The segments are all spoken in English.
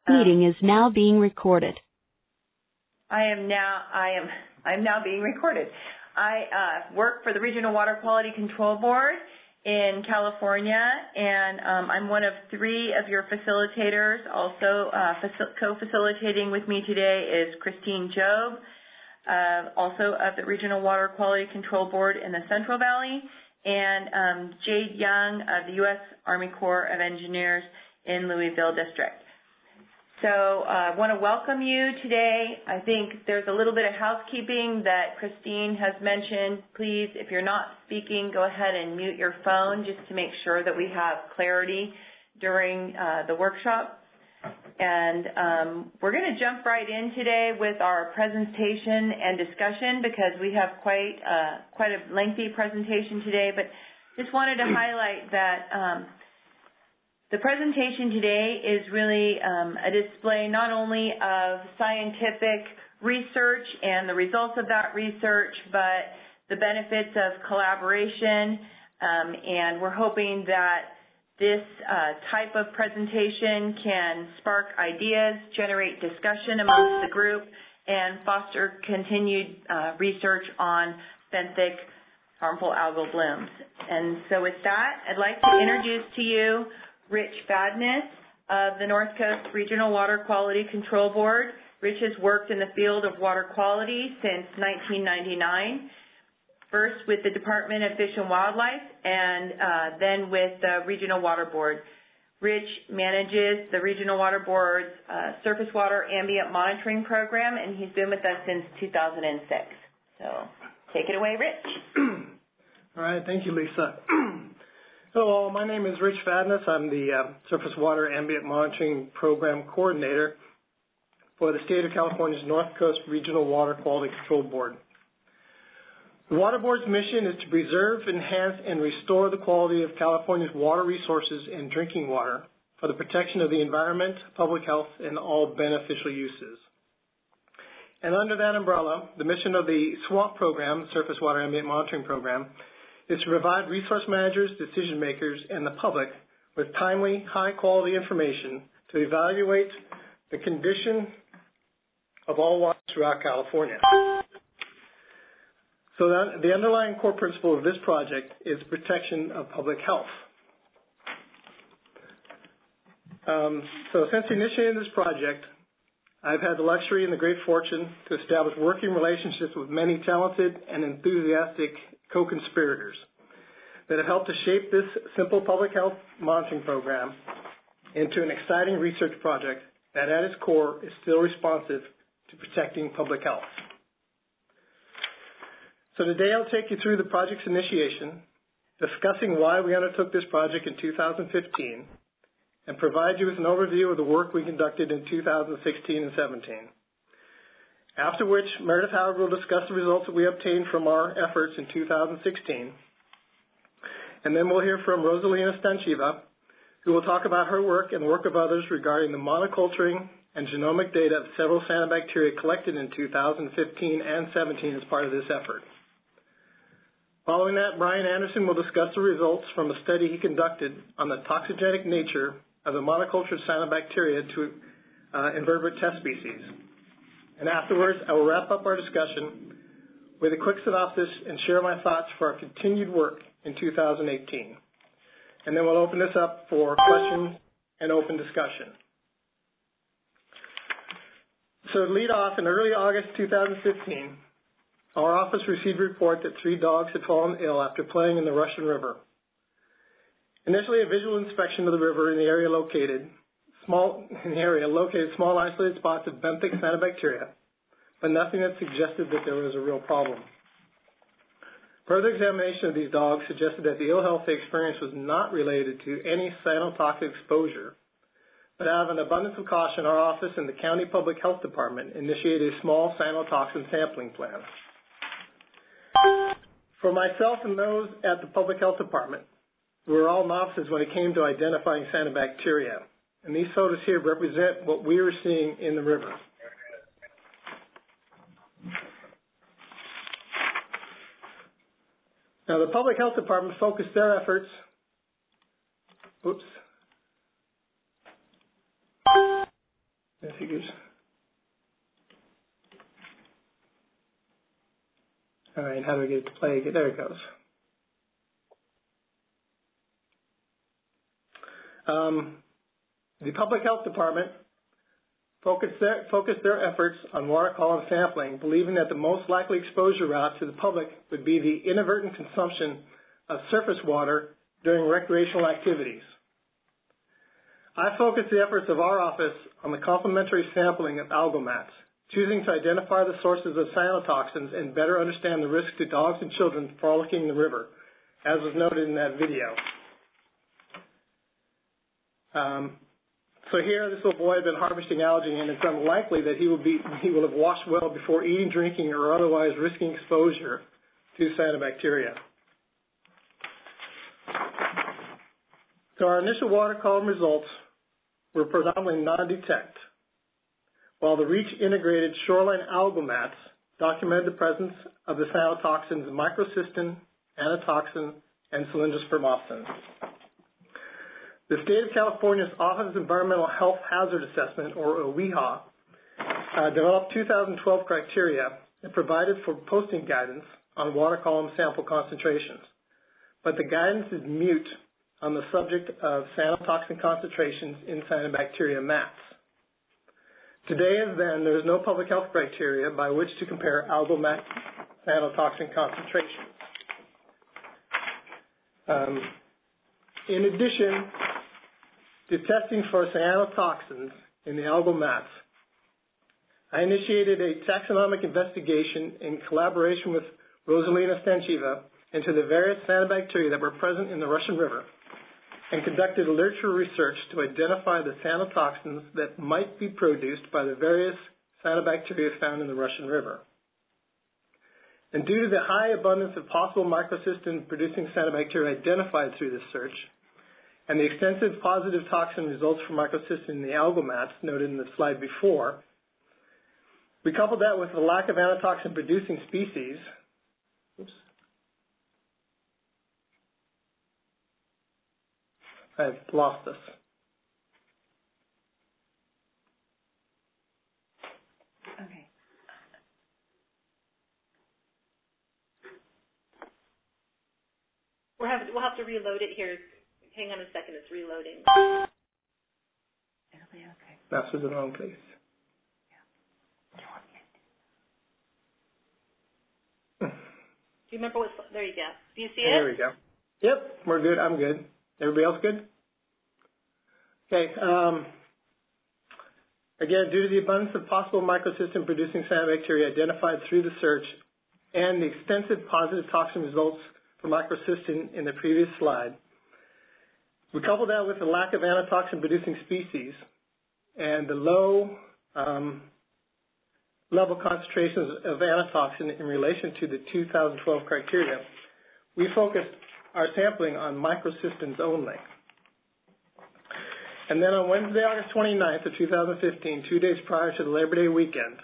Meeting is now being recorded. I'm now being recorded. I work for the Regional Water Quality Control Board in California, and I'm one of 3 of your facilitators. Also co-facilitating with me today is Christine Joab, also of the Regional Water Quality Control Board in the Central Valley, and Jade Young of the US Army Corps of Engineers in Louisville District. So I want to welcome you today. I think there's a little bit of housekeeping that Christine has mentioned. Please, if you're not speaking, go ahead and mute your phone just to make sure that we have clarity during the workshop. And we're going to jump right in today with our presentation and discussion because we have quite a lengthy presentation today. But just wanted to highlight that the presentation today is really a display not only of scientific research and the results of that research, but the benefits of collaboration, and we're hoping that this type of presentation can spark ideas, generate discussion amongst the group, and foster continued research on benthic harmful algal blooms. And so with that, I'd like to introduce to you Rich Fadness of the North Coast Regional Water Quality Control Board. Rich has worked in the field of water quality since 1999, first with the Department of Fish and Wildlife and then with the Regional Water Board. Rich manages the Regional Water Board's surface water ambient monitoring program, and he's been with us since 2006. So take it away, Rich. All right, thank you, Lisa. Hello, my name is Rich Fadness. I'm the Surface Water Ambient Monitoring Program Coordinator for the State of California's North Coast Regional Water Quality Control Board. The Water Board's mission is to preserve, enhance, and restore the quality of California's water resources and drinking water for the protection of the environment, public health, and all beneficial uses. And under that umbrella, the mission of the SWAMP program, Surface Water Ambient Monitoring Program, is to provide resource managers, decision makers, and the public with timely, high-quality information to evaluate the condition of all water throughout California. So the underlying core principle of this project is protection of public health. So since initiating this project, I've had the luxury and the great fortune to establish working relationships with many talented and enthusiastic co-conspirators that have helped to shape this simple public health monitoring program into an exciting research project that at its core is still responsive to protecting public health. So today I'll take you through the project's initiation, discussing why we undertook this project in 2015, and provide you with an overview of the work we conducted in 2016 and 17. After which, Meredith Howard will discuss the results that we obtained from our efforts in 2016. And then we'll hear from Rosalina Stanchiva, who will talk about her work and the work of others regarding the monoculturing and genomic data of several cyanobacteria collected in 2015 and 17 as part of this effort. Following that, Brian Anderson will discuss the results from a study he conducted on the toxigenic nature of the monocultured cyanobacteria to invertebrate test species. And afterwards, I will wrap up our discussion with a quick synopsis and share my thoughts for our continued work in 2018. And then we'll open this up for questions and open discussion. So to lead off, in early August 2015, our office received a report that 3 dogs had fallen ill after playing in the Russian River. Initially, a visual inspection of the river in the area located small isolated spots of benthic cyanobacteria, but nothing that suggested that there was a real problem. Further examination of these dogs suggested that the ill health they experienced was not related to any cyanotoxic exposure, but out of an abundance of caution, our office and the County Public Health Department initiated a small cyanotoxin sampling plan. For myself and those at the Public Health Department, we were all novices when it came to identifying cyanobacteria, and these photos here represent what we were seeing in the river. Now, the Public Health Department focused their efforts, figures. All right, how do I get it to play? There it goes. The Public Health Department focused their efforts on water column sampling, believing that the most likely exposure route to the public would be the inadvertent consumption of surface water during recreational activities. I focused the efforts of our office on the complementary sampling of algal mats, choosing to identify the sources of cyanotoxins and better understand the risk to dogs and children frolicking in the river, as was noted in that video. So here, this little boy had been harvesting algae, and it's unlikely that he will have washed well before eating, drinking, or otherwise risking exposure to cyanobacteria. So our initial water column results were predominantly non-detect, while the REACH integrated shoreline algal mats documented the presence of the cyanotoxins microcystin, anatoxin, and cylindrospermopsin. The State of California's Office of Environmental Health Hazard Assessment, or OEHA, developed 2012 criteria that provided for posting guidance on water column sample concentrations. But the guidance is mute on the subject of cyanotoxin concentrations in cyanobacteria mats. Today, as then, there is no public health criteria by which to compare algal mat cyanotoxin concentrations. In addition to testing for cyanotoxins in the algal mats, I initiated a taxonomic investigation in collaboration with Rosalina Stancheva into the various cyanobacteria that were present in the Russian River and conducted literature research to identify the cyanotoxins that might be produced by the various cyanobacteria found in the Russian River. And due to the high abundance of possible microcystin-producing cyanobacteria identified through this search, and the extensive positive toxin results for microcystin in the algal mats noted in the slide before, we coupled that with the lack of anatoxin-producing species. Oops. I've lost this. Okay. We'll have to reload it here. Hang on a second, it's reloading. It'll be okay. Mouse was in the wrong place. Do you remember what? There you go. Do you see it? There we go. Yep, we're good. I'm good. Everybody else good? Okay. Again, due to the abundance of possible microcystin-producing cyanobacteria identified through the search and the extensive positive toxin results for microcystin in the previous slide, we coupled that with the lack of anatoxin-producing species and the low level concentrations of anatoxin in relation to the 2012 criteria. We focused our sampling on microcystins only. And then on Wednesday, August 29th of 2015, 2 days prior to the Labor Day weekend,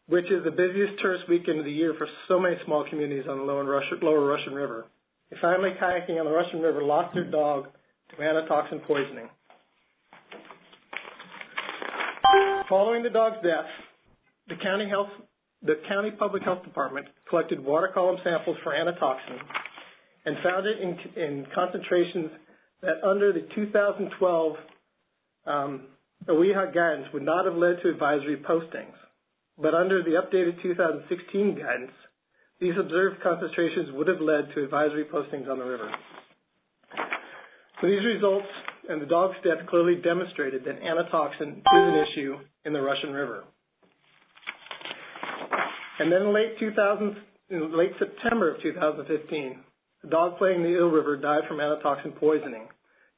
which is the busiest tourist weekend of the year for so many small communities on the lower Russian River, a family kayaking on the Russian River lost their dog to anatoxin poisoning. Following the dog's death, the county public health department collected water column samples for anatoxin and found it in concentrations that under the 2012 OEHA guidance would not have led to advisory postings. But under the updated 2016 guidance, these observed concentrations would have led to advisory postings on the river. So these results and the dog's death clearly demonstrated that anatoxin is an issue in the Russian River. And then in late September of 2015, a dog playing in the Eel River died from anatoxin poisoning,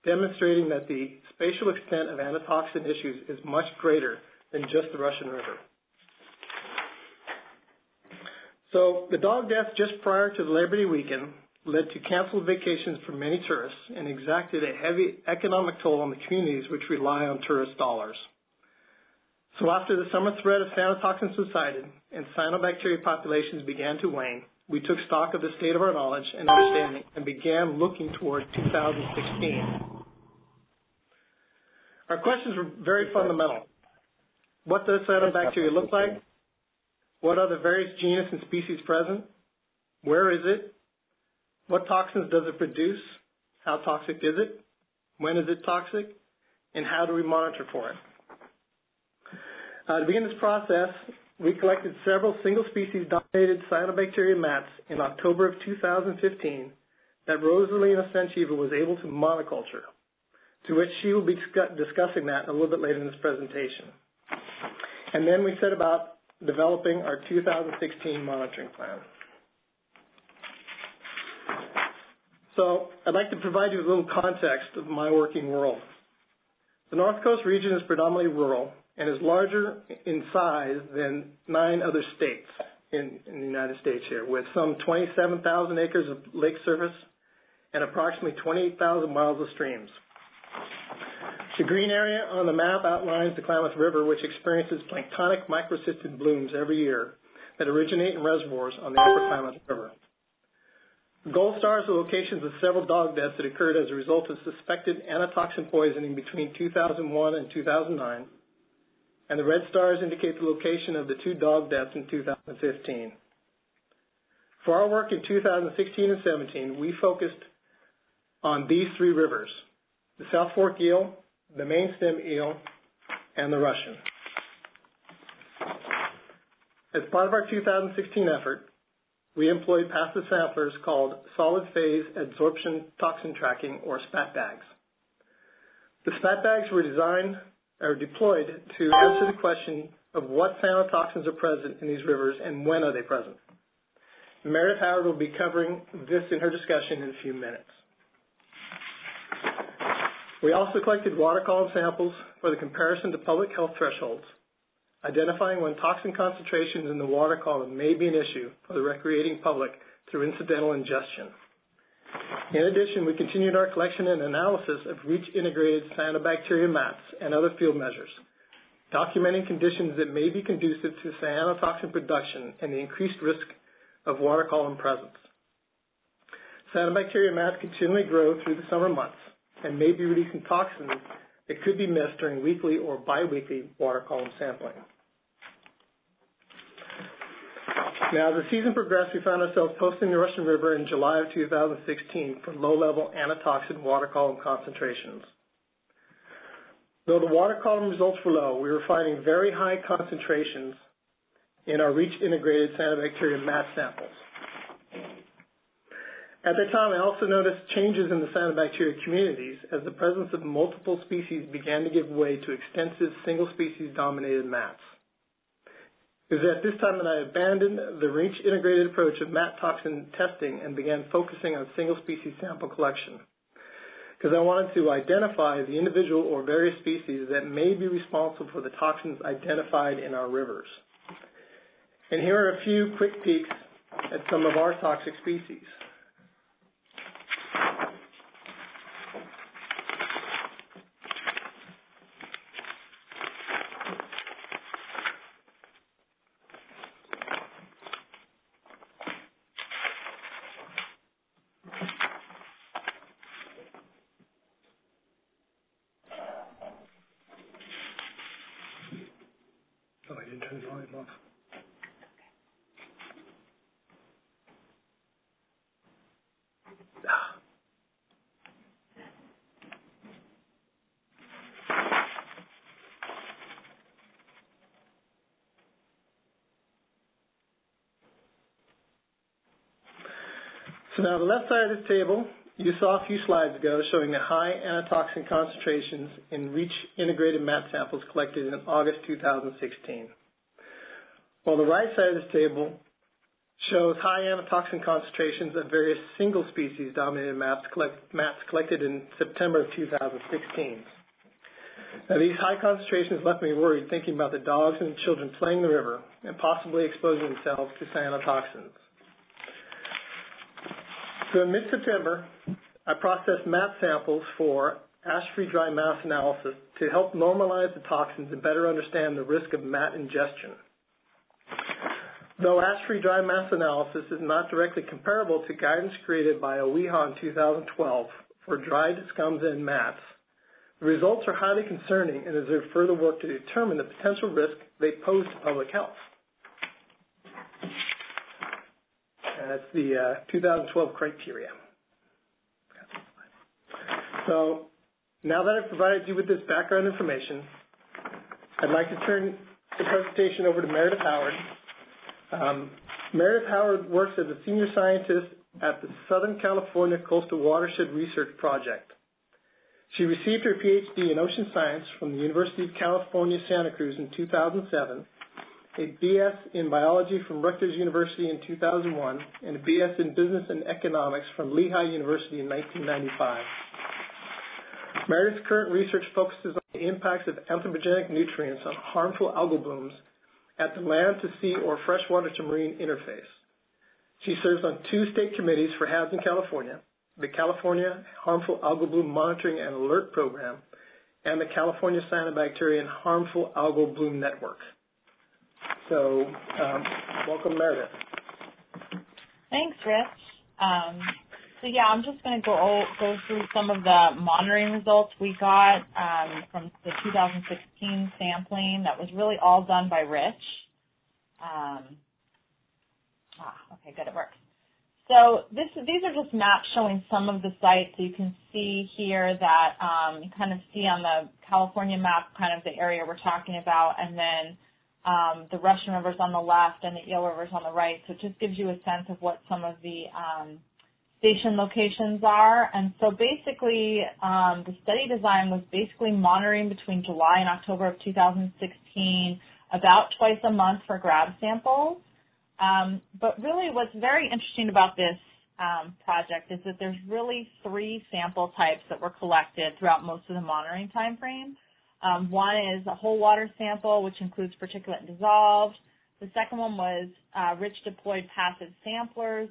demonstrating that the spatial extent of anatoxin issues is much greater than just the Russian River. So the dog death just prior to the Labor Day weekend led to canceled vacations for many tourists and exacted a heavy economic toll on the communities which rely on tourist dollars. So after the summer threat of cyanotoxin subsided and cyanobacteria populations began to wane, we took stock of the state of our knowledge and understanding and began looking toward 2016. Our questions were very fundamental. What does cyanobacteria look like? What are the various genus and species present? Where is it? What toxins does it produce? How toxic is it? When is it toxic? And how do we monitor for it? To begin this process, we collected several single-species dominated cyanobacteria mats in October of 2015 that Rosalina Senchiva was able to monoculture, to which she will be discussing that a little bit later in this presentation. And then we set about developing our 2016 monitoring plan. So I'd like to provide you with a little context of my working world. The North Coast region is predominantly rural and is larger in size than 9 other states in the United States here, with some 27,000 acres of lake surface and approximately 28,000 miles of streams. The green area on the map outlines the Klamath River, which experiences planktonic microcystin blooms every year that originate in reservoirs on the upper Klamath River. The gold stars are locations of several dog deaths that occurred as a result of suspected anatoxin poisoning between 2001 and 2009, and the red stars indicate the location of the 2 dog deaths in 2015. For our work in 2016 and 17, we focused on these 3 rivers: the South Fork eel, the main stem eel, and the Russian. As part of our 2016 effort, we employed passive samplers called solid phase adsorption toxin tracking, or SPATT bags. The SPATT bags were deployed to answer the question of what cyanotoxins are present in these rivers and when are they present. Meredith Howard will be covering this in her discussion in a few minutes. We also collected water column samples for the comparison to public health thresholds, identifying when toxin concentrations in the water column may be an issue for the recreating public through incidental ingestion. In addition, we continued our collection and analysis of REACH-integrated cyanobacteria mats and other field measures, documenting conditions that may be conducive to cyanotoxin production and the increased risk of water column presence. Cyanobacteria mats continually grow through the summer months and may be releasing toxins that could be missed during weekly or biweekly water column sampling. Now, as the season progressed, we found ourselves posting the Russian River in July of 2016 for low-level anatoxin water column concentrations. Though the water column results were low, we were finding very high concentrations in our REACH-integrated cyanobacteria mat samples. At that time, I also noticed changes in the cyanobacteria communities as the presence of multiple species began to give way to extensive single-species dominated mats. It was at this time that I abandoned the REACH-integrated approach of mat toxin testing and began focusing on single-species sample collection, because I wanted to identify the individual or various species that may be responsible for the toxins identified in our rivers. And here are a few quick peeks at some of our toxic species. Oh, I didn't turn the volume off. So now the left side of this table, you saw a few slides ago showing the high anatoxin concentrations in REACH-integrated mat samples collected in August 2016. While the right side of this table shows high anatoxin concentrations of various single-species dominated mats collected in September of 2016. Now, these high concentrations left me worried thinking about the dogs and children playing in the river and possibly exposing themselves to cyanotoxins. So in mid-September, I processed mat samples for ash-free dry mass analysis to help normalize the toxins and better understand the risk of mat ingestion. Though ash-free dry mass analysis is not directly comparable to guidance created by OEHA in 2012 for dried scums and mats, The results are highly concerning and deserve further work to determine the potential risk they pose to public health. And that's the 2012 criteria. So now that I've provided you with this background information, I'd like to turn the presentation over to Meredith Howard. Meredith Howard works as a senior scientist at the Southern California Coastal Watershed Research Project. She received her PhD in ocean science from the University of California, Santa Cruz in 2007, a BS in biology from Rutgers University in 2001, and a BS in business and economics from Lehigh University in 1995. Meredith's current research focuses on the impacts of anthropogenic nutrients on harmful algal blooms at the land-to-sea or freshwater-to-marine interface. She serves on 2 state committees for HABs in California, the California Harmful Algal Bloom Monitoring and Alert Program, and the California Cyanobacteria and Harmful Algal Bloom Network. So, welcome, Meredith. Thanks, Rich. So yeah, I'm just going to go through some of the monitoring results we got from the 2016 sampling. That was really all done by Rich. Okay, good, it works. So these are just maps showing some of the sites. So you can see here that you kind of see on the California map kind of the area we're talking about, and then the Russian River's on the left and the Eel River's on the right. So it just gives you a sense of what some of the station locations are. And so basically, the study design was basically monitoring between July and October of 2016, about twice a month for grab samples. But really what's very interesting about this project is that there's really 3 sample types that were collected throughout most of the monitoring time frame. One is a whole water sample, which includes particulate and dissolved. The second one was rich diploid passive samplers,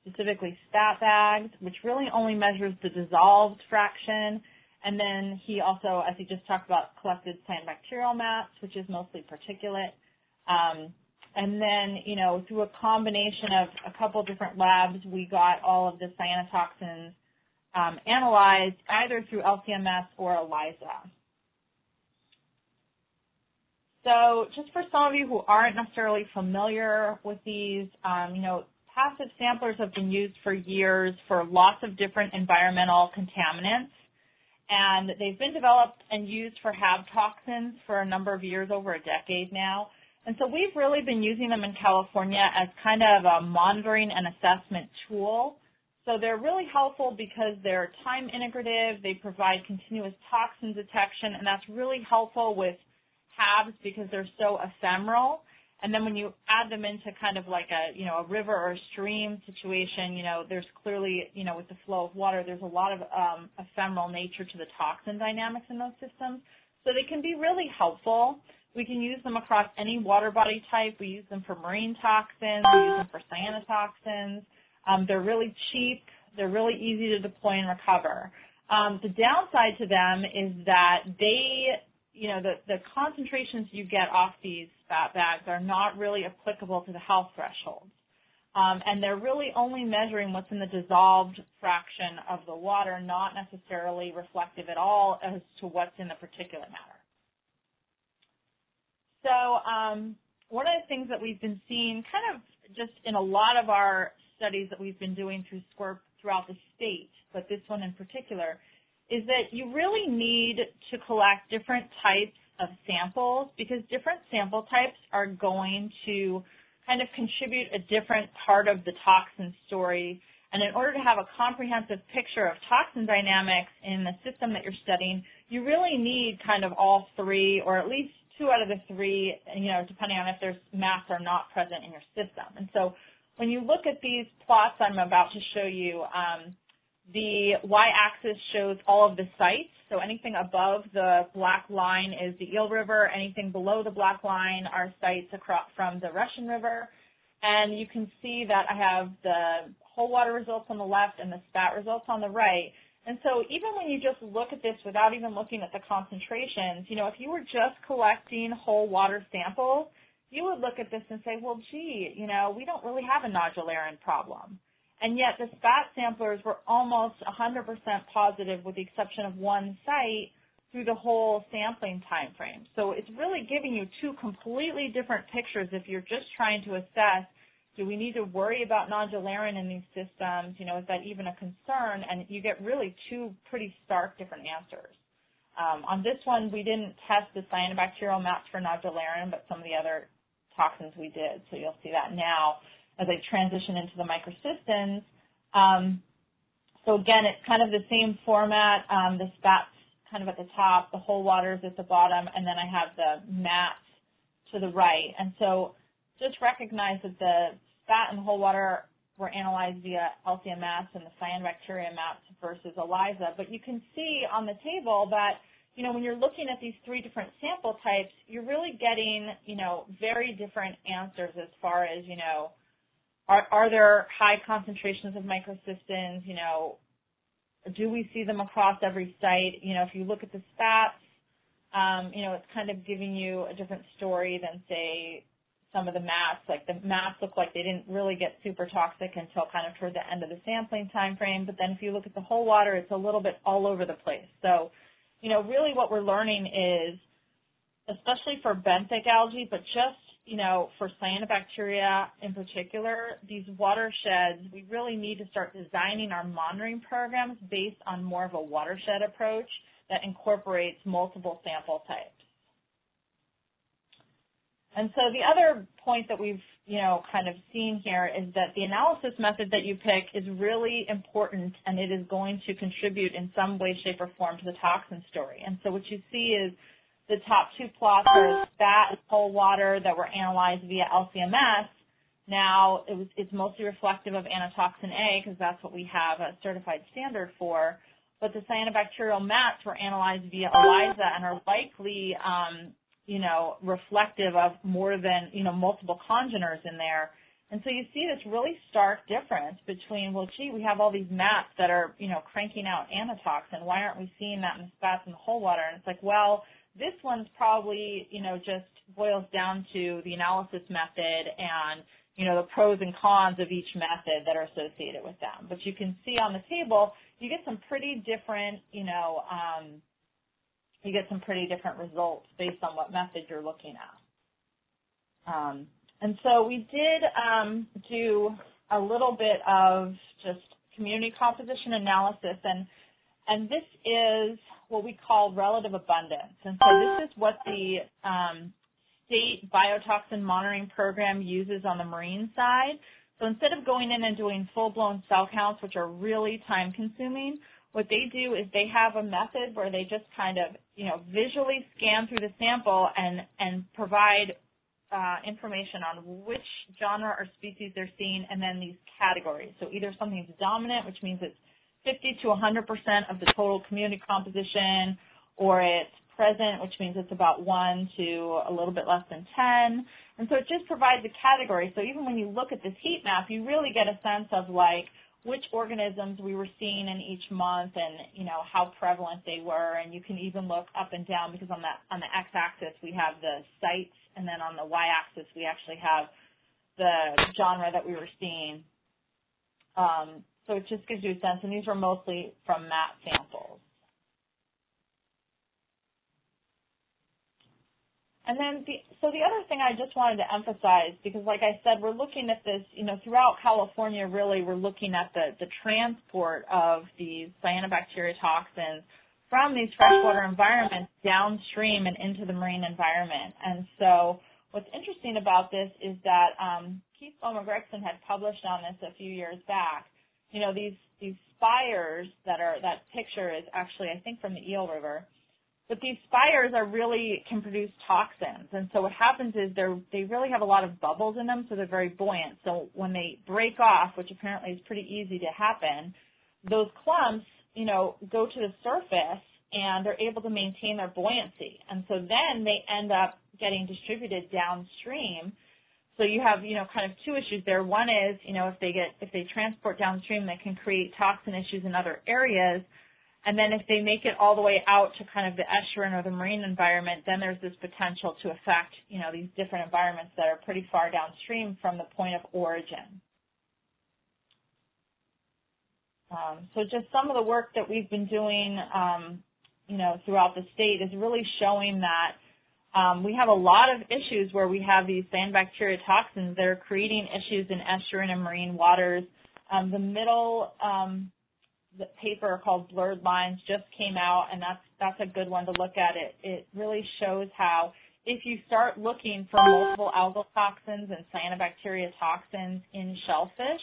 specifically SPATT bags, which really only measures the dissolved fraction. And then he also, as he just talked about, collected cyanobacterial maps, which is mostly particulate. And then, you know, through a combination of a couple different labs, we got all of the cyanotoxins analyzed either through LCMS or ELISA. So just for some of you who aren't necessarily familiar with these, you know, passive samplers have been used for years for lots of different environmental contaminants, and they've been developed and used for HAB toxins for a number of years, over a decade now. And so we've really been using them in California as kind of a monitoring and assessment tool. So they're really helpful because they're time integrative, they provide continuous toxin detection, and that's really helpful with HABs because they're so ephemeral. And then when you add them into kind of like a, you know, a river or a stream situation, you know, there's clearly, you know, with the flow of water, there's a lot of ephemeral nature to the toxin dynamics in those systems. So they can be really helpful. We can use them across any water body type. We use them for marine toxins. We use them for cyanotoxins. They're really cheap. They're really easy to deploy and recover. The downside to them is that they, you know, the concentrations you get off these SPATT bags are not really applicable to the health thresholds. And they're really only measuring what's in the dissolved fraction of the water, not necessarily reflective at all as to what's in the particulate matter. So one of the things that we've been seeing kind of just in a lot of our studies that we've been doing through SQUIRP throughout the state, but this one in particular, is that you really need to collect different types of samples because different sample types are going to kind of contribute a different part of the toxin story. And in order to have a comprehensive picture of toxin dynamics in the system that you're studying, you really need kind of all 3, or at least 2 out of the 3, you know, depending on if there's mass or not present in your system. And so when you look at these plots I'm about to show you, the y-axis shows all of the sites. So anything above the black line is the Eel River. Anything below the black line are sites across from the Russian River. And you can see that I have the whole water results on the left and the SPATT results on the right. And so even when you just look at this without even looking at the concentrations, you know, if you were just collecting whole water samples, you would look at this and say, well, gee, you know, we don't really have a Nodularin problem. And yet the SPATT samplers were almost 100% positive with the exception of one site through the whole sampling time frame. So it's really giving you two completely different pictures if you're just trying to assess, do we need to worry about nodularin in these systems? You know, is that even a concern? And you get really two pretty stark different answers. On this one, we didn't test the cyanobacterial maps for nodularin, but some of the other toxins we did. So you'll see that now as I transition into the microcystins. So again, it's kind of the same format. The SPAT's kind of at the top, the whole water is at the bottom, and then I have the mats to the right. And so just recognize that the SPAT and the whole water were analyzed via LCMS and the cyanobacteria maps versus ELISA. But you can see on the table that, you know, when you're looking at these three different sample types, you're really getting, you know, very different answers as far as, you know, are there high concentrations of microcystins, you know, do we see them across every site? You know, if you look at the SPATs, you know, it's kind of giving you a different story than, say, some of the mats. Like the mats look like they didn't really get super toxic until kind of toward the end of the sampling time frame. But then if you look at the whole water, it's a little bit all over the place. So, you know, really what we're learning is, especially for benthic algae, but just, you know, for cyanobacteria in particular, these watersheds, we really need to start designing our monitoring programs based on more of a watershed approach that incorporates multiple sample types. And so the other point that we've, you know, kind of seen here is that the analysis method that you pick is really important, and it is going to contribute in some way, shape, or form to the toxin story. And so what you see is the top two plots are SPAT and whole water that were analyzed via LCMS. Now, it's mostly reflective of anatoxin-a because that's what we have a certified standard for. But the cyanobacterial mats were analyzed via ELISA and are likely, you know, reflective of more than, you know, multiple congeners in there. And so you see this really stark difference between, well, gee, we have all these mats that are, you know, cranking out anatoxin. Why aren't we seeing that in the SPATs and the whole water? And it's like, well, this one's probably, you know, just boils down to the analysis method and, you know, the pros and cons of each method that are associated with them. But you can see on the table, you get some pretty different, you know, you get some pretty different results based on what method you're looking at. And so we did do a little bit of just community composition analysis, and this is what we call relative abundance. And so this is what the state biotoxin monitoring program uses on the marine side. So instead of going in and doing full-blown cell counts, which are really time-consuming, what they do is they have a method where they just kind of, you know, visually scan through the sample and provide information on which genre or species they're seeing, and then these categories. So either something's dominant, which means it's 50 to 100% of the total community composition, or it's present, which means it's about 1 to a little bit less than 10. And so it just provides a category. So even when you look at this heat map, you really get a sense of like which organisms we were seeing in each month and, you know, how prevalent they were. And you can even look up and down because on the x-axis we have the sites, and then on the y-axis we actually have the genre that we were seeing. So it just gives you a sense, and these were mostly from mat samples. And then, so the other thing I just wanted to emphasize, because like I said, we're looking at this, you know, throughout California, really, we're looking at the transport of these cyanobacteria toxins from these freshwater environments downstream and into the marine environment. And so what's interesting about this is that Keith Bowman-Gregson had published on this a few years back. You know, these spires that picture is actually, I think, from the Eel River. But these spires can produce toxins. And so what happens is they really have a lot of bubbles in them, so they're very buoyant. So when they break off, which apparently is pretty easy to happen, those clumps, you know, go to the surface and they're able to maintain their buoyancy. And so then they end up getting distributed downstream. So you have, you know, kind of two issues there. One is, you know, if they transport downstream, they can create toxin issues in other areas. And then if they make it all the way out to kind of the estuarine or the marine environment, then there's this potential to affect, you know, these different environments that are pretty far downstream from the point of origin. So just some of the work that we've been doing, throughout the state is really showing that we have a lot of issues where we have these cyanobacteria toxins that are creating issues in estuarine and marine waters. The middle the paper called Blurred Lines just came out, and that's a good one to look at. It really shows how if you start looking for multiple algal toxins and cyanobacteria toxins in shellfish,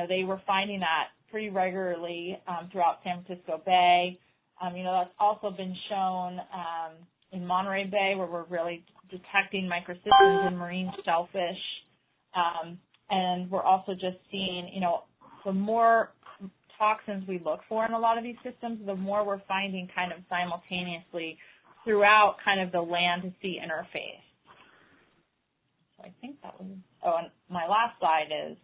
they were finding that pretty regularly throughout San Francisco Bay. That's also been shown in Monterey Bay, where we're really detecting microcystins in marine shellfish. And we're also just seeing, the more toxins we look for in a lot of these systems, the more we're finding kind of simultaneously throughout kind of the land-to-sea interface. So I think that was, and my last slide is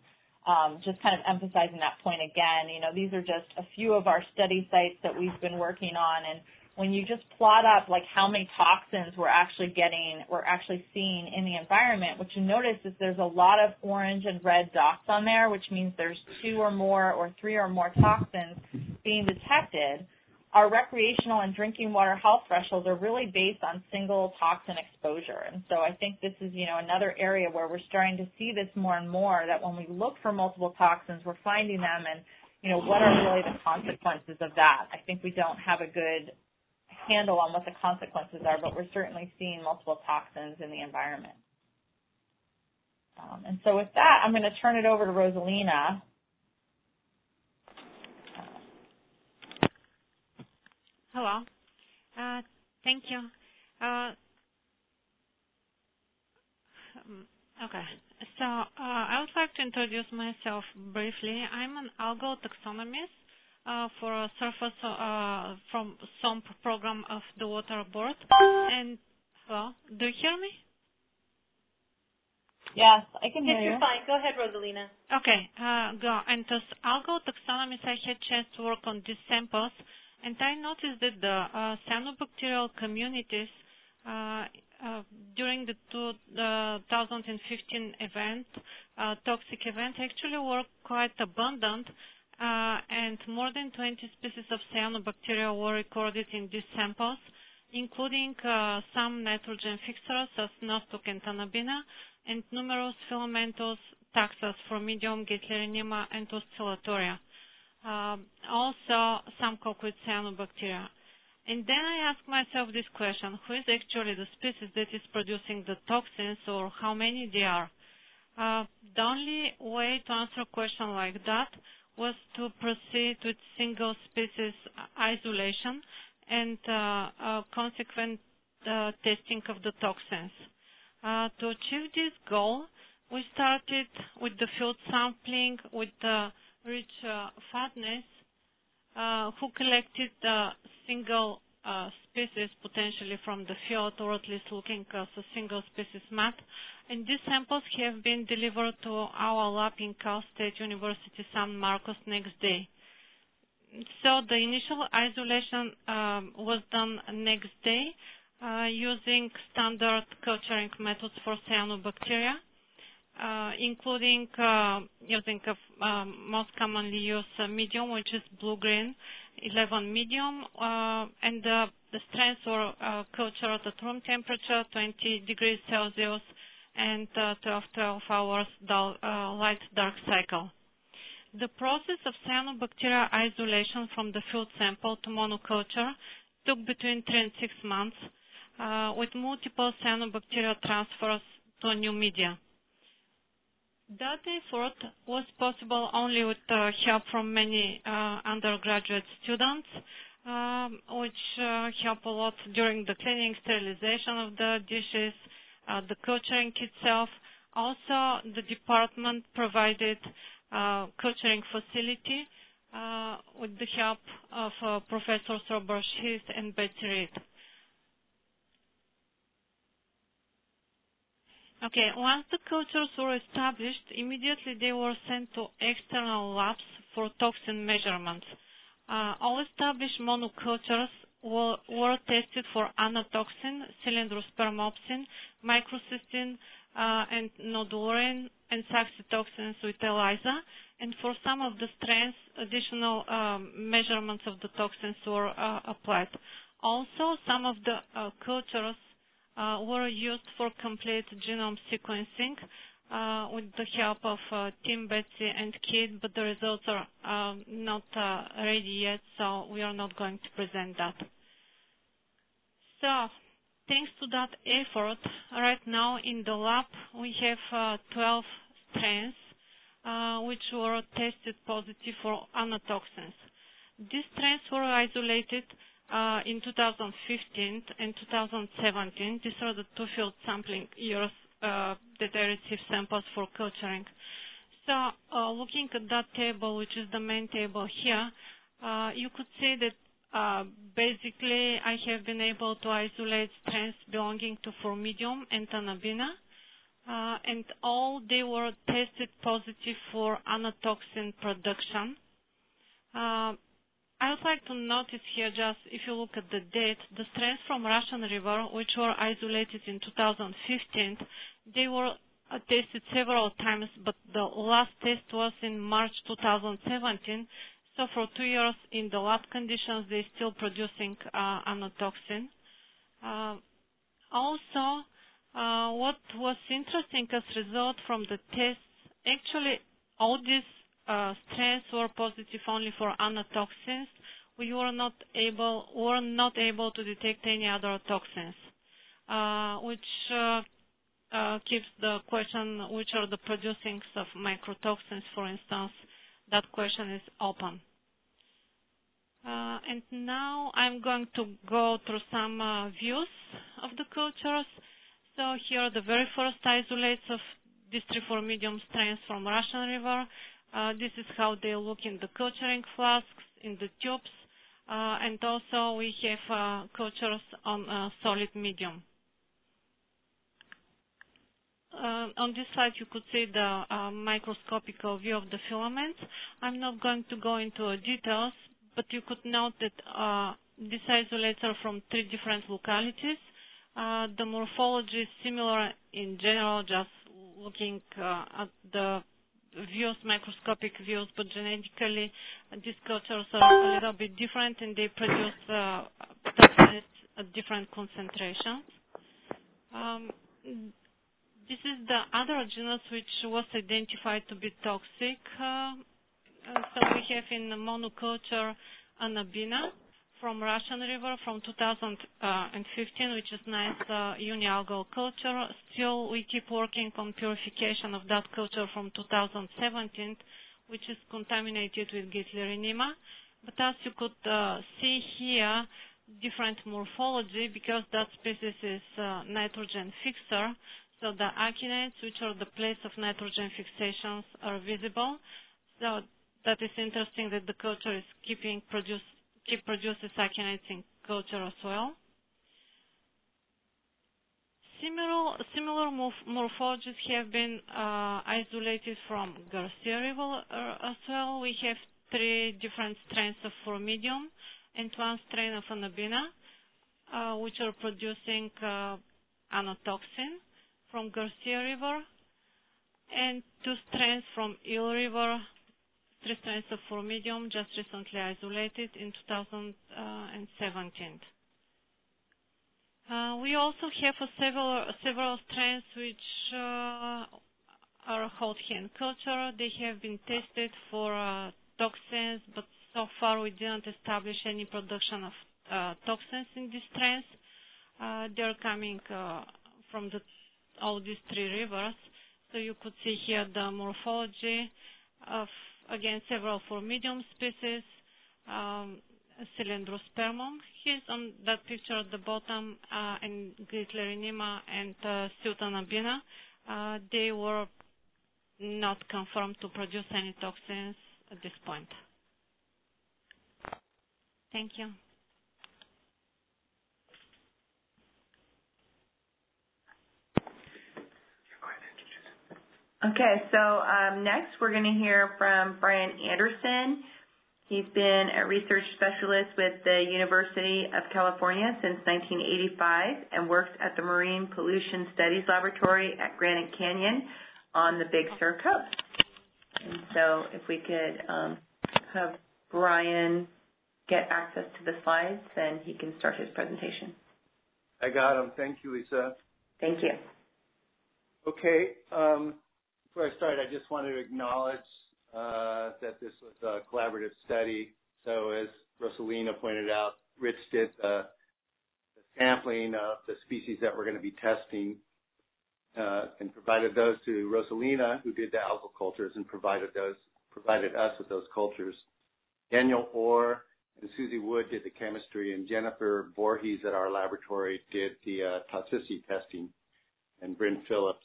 just kind of emphasizing that point again. These are just a few of our study sites that we've been working on, and when you just plot up like how many toxins we're actually seeing in the environment, what you notice is there's a lot of orange and red dots on there, which means there's 2 or more or 3 or more toxins being detected. Our recreational and drinking water health thresholds are really based on single toxin exposure. And so I think this is, another area where we're starting to see this more and more, that when we look for multiple toxins, we're finding them, and, what are really the consequences of that? I think we don't have a good handle on what the consequences are, but we're certainly seeing multiple toxins in the environment. And so with that, I'm going to turn it over to Rosalina. Hello. Thank you. Okay. So I would like to introduce myself briefly. I'm an algal taxonomist for a surface from SOMP program of the Water Board. And hello, do you hear me? Yes, I can hear you. you. You're fine. Go ahead, Rosalina. Okay, go. And as algal taxonomist, I had a chance to work on these samples, and I noticed that the cyanobacterial communities during the 2015 event, toxic event, actually were quite abundant, and more than 20 species of cyanobacteria were recorded in these samples, including some nitrogen fixers as Nostoc and Anabaena, and numerous filamentous taxa, Phormidium, Guideline, and Oscillatoria. Also some coquid cyanobacteria. And then I ask myself this question: who is actually the species that is producing the toxins, or how many there are? The only way to answer a question like that was to proceed with single species isolation and consequent testing of the toxins. To achieve this goal, we started with the field sampling with rich fatness, who collected single species potentially from the field, or at least looking as a single species mat. And these samples have been delivered to our lab in Cal State University San Marcos next day. So the initial isolation was done next day using standard culturing methods for cyanobacteria, including using most commonly used medium, which is blue-green, 11 medium, and the strains were cultured at room temperature, 20 degrees Celsius, and 12 hours light-dark cycle. The process of cyanobacteria isolation from the field sample to monoculture took between 3 and 6 months, with multiple cyanobacteria transfers to new media. That effort was possible only with help from many undergraduate students, which help a lot during the cleaning, sterilization of the dishes, the culturing itself. Also, the department provided culturing facility with the help of Professors Robert Schiff and Betty Reed. Okay, once the cultures were established, immediately they were sent to external labs for toxin measurements. All established monocultures were tested for anatoxin, cylindrospermopsin, microcystin, and nodularin, and saxitoxins with ELISA. And for some of the strains, additional measurements of the toxins were applied. Also, some of the cultures were used for complete genome sequencing with the help of Team Betsy and Kate, but the results are not ready yet, so we are not going to present that. So, thanks to that effort, right now in the lab we have 12 strains which were tested positive for anatoxins. These strains were isolated in 2015 and 2017. These are the two field sampling years that I received samples for culturing. So looking at that table, which is the main table here, you could see that basically I have been able to isolate strains belonging to Phormidium and Anabaena, and all they were tested positive for anatoxin production. I would like to notice here, just if you look at the date, the strains from Russian River, which were isolated in 2015, they were tested several times, but the last test was in March 2017. So for 2 years in the lab conditions, they're still producing anatoxin. Also, what was interesting as a result from the tests, actually all these strains were positive only for anatoxins. We were not able to detect any other toxins, which keeps the question, which are the producings of microtoxins, for instance. That question is open. And now I'm going to go through some views of the cultures. So here are the very first isolates of these 3 Phormidium strains from Russian River. This is how they look in the culturing flasks, in the tubes, and also we have cultures on solid medium. On this slide you could see the microscopical view of the filaments. I'm not going to go into details, but you could note that these isolates are from 3 different localities. The morphology is similar in general, just looking at the views, microscopic views, but genetically these cultures are a little bit different and they produce toxins at different concentrations. This is the other genus which was identified to be toxic. So we have in the monoculture Anabaena from Russian River from 2015, which is nice unialgal culture. Still, we keep working on purification of that culture from 2017, which is contaminated with Guideline. But as you could see here, different morphology, because that species is nitrogen fixer. So the actinides, which are the place of nitrogen fixations, are visible. So that is interesting that the culture is keep produces actinides in culture as well. Similar morphologies have been isolated from Garcia River as well. We have 3 different strains of Phormidium and 1 strain of Anabaena, which are producing anatoxin from Garcia River, and 2 strains from Eel River, 3 strains of Phormidium just recently isolated in 2017. We also have several strains which are hot hand culture. They have been tested for toxins, but so far we didn't establish any production of toxins in these strains. They're coming from all these 3 rivers. So you could see here the morphology of, again, several Phormidium species, cylindrospermum. Here's on that picture at the bottom, and Guideline and Anabaena. They were not confirmed to produce any toxins at this point. Thank you. Okay, so next we're going to hear from Brian Anderson. He's been a research specialist with the University of California since 1985 and works at the Marine Pollution Studies Laboratory at Granite Canyon on the Big Sur coast. And so if we could have Brian get access to the slides, then he can start his presentation. I got him. Thank you, Lisa. Thank you. Okay. Before I start, I just wanted to acknowledge that this was a collaborative study. So as Rosalina pointed out, Rich did the sampling of the species that we're going to be testing and provided those to Rosalina, who did the algal cultures and provided us with those cultures. Daniel Orr and Susie Wood did the chemistry, and Jennifer Voorhees at our laboratory did the toxicity testing, and Bryn Phillips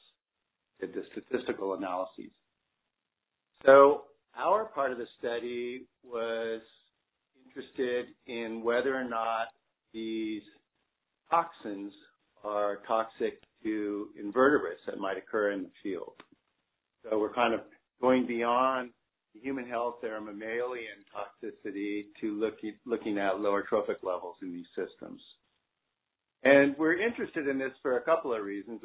did the statistical analyses. So our part of the study was interested in whether or not these toxins are toxic to invertebrates that might occur in the field. So we're kind of going beyond the human health or mammalian toxicity to looking at lower trophic levels in these systems. And we're interested in this for a couple of reasons.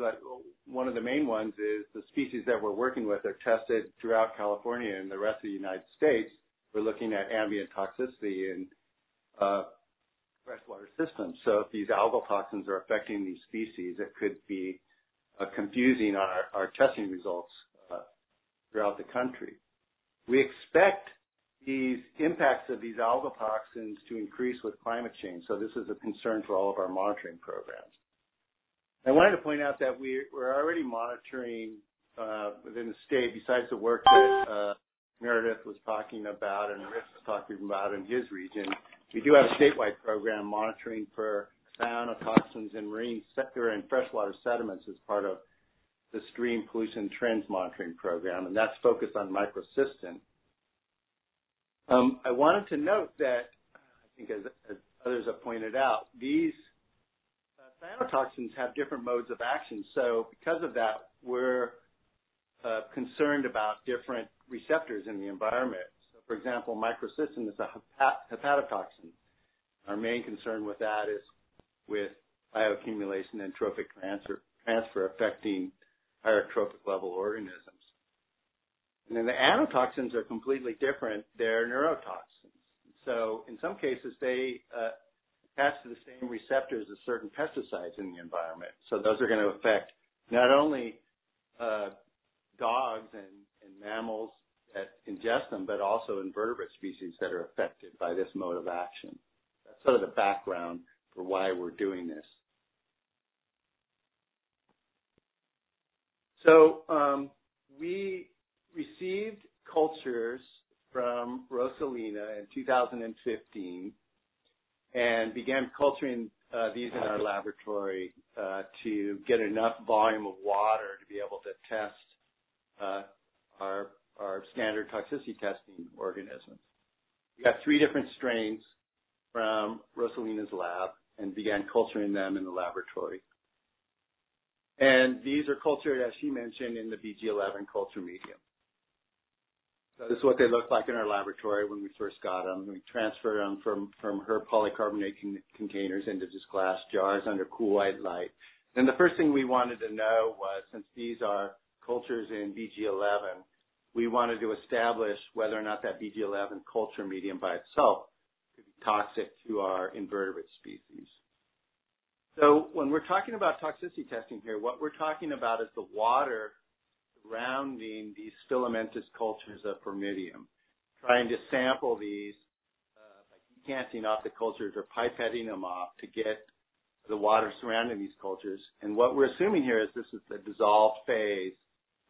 One of the main ones is the species that we're working with are tested throughout California and the rest of the United States. We're looking at ambient toxicity in freshwater systems. So if these algal toxins are affecting these species, it could be confusing our testing results throughout the country. We expect these impacts of these algal toxins to increase with climate change. So this is a concern for all of our monitoring programs. I wanted to point out that we're already monitoring within the state, besides the work that Meredith was talking about and Rich was talking about in his region. We do have a statewide program monitoring for cyanotoxins in marine sector and freshwater sediments as part of the Stream Pollution Trends Monitoring Program, and that's focused on microcystin. I wanted to note that, I think as others have pointed out, these cyanotoxins have different modes of action. So because of that, we're concerned about different receptors in the environment. So for example, microcystin is a hepatotoxin. Our main concern with that is with bioaccumulation and trophic transfer affecting higher trophic level organisms. And then the anatoxins are completely different. They're neurotoxins. So in some cases, they attach to the same receptors as certain pesticides in the environment. So those are going to affect not only dogs and mammals that ingest them, but also invertebrate species that are affected by this mode of action. That's sort of the background for why we're doing this. So we received cultures from Rosalina in 2015 and began culturing these in our laboratory to get enough volume of water to be able to test our standard toxicity testing organisms. We got 3 different strains from Rosalina's lab and began culturing them in the laboratory. And these are cultured, as she mentioned, in the BG11 culture medium. So this is what they look like in our laboratory when we first got them. We transferred them from her polycarbonate containers into just glass jars under cool white light. And the first thing we wanted to know was, since these are cultures in BG11, we wanted to establish whether or not that BG11 culture medium by itself could be toxic to our invertebrate species. So when we're talking about toxicity testing here, what we're talking about is the water surrounding these filamentous cultures of Phormidium, trying to sample these by decanting off the cultures or pipetting them off to get the water surrounding these cultures. And what we're assuming here is this is the dissolved phase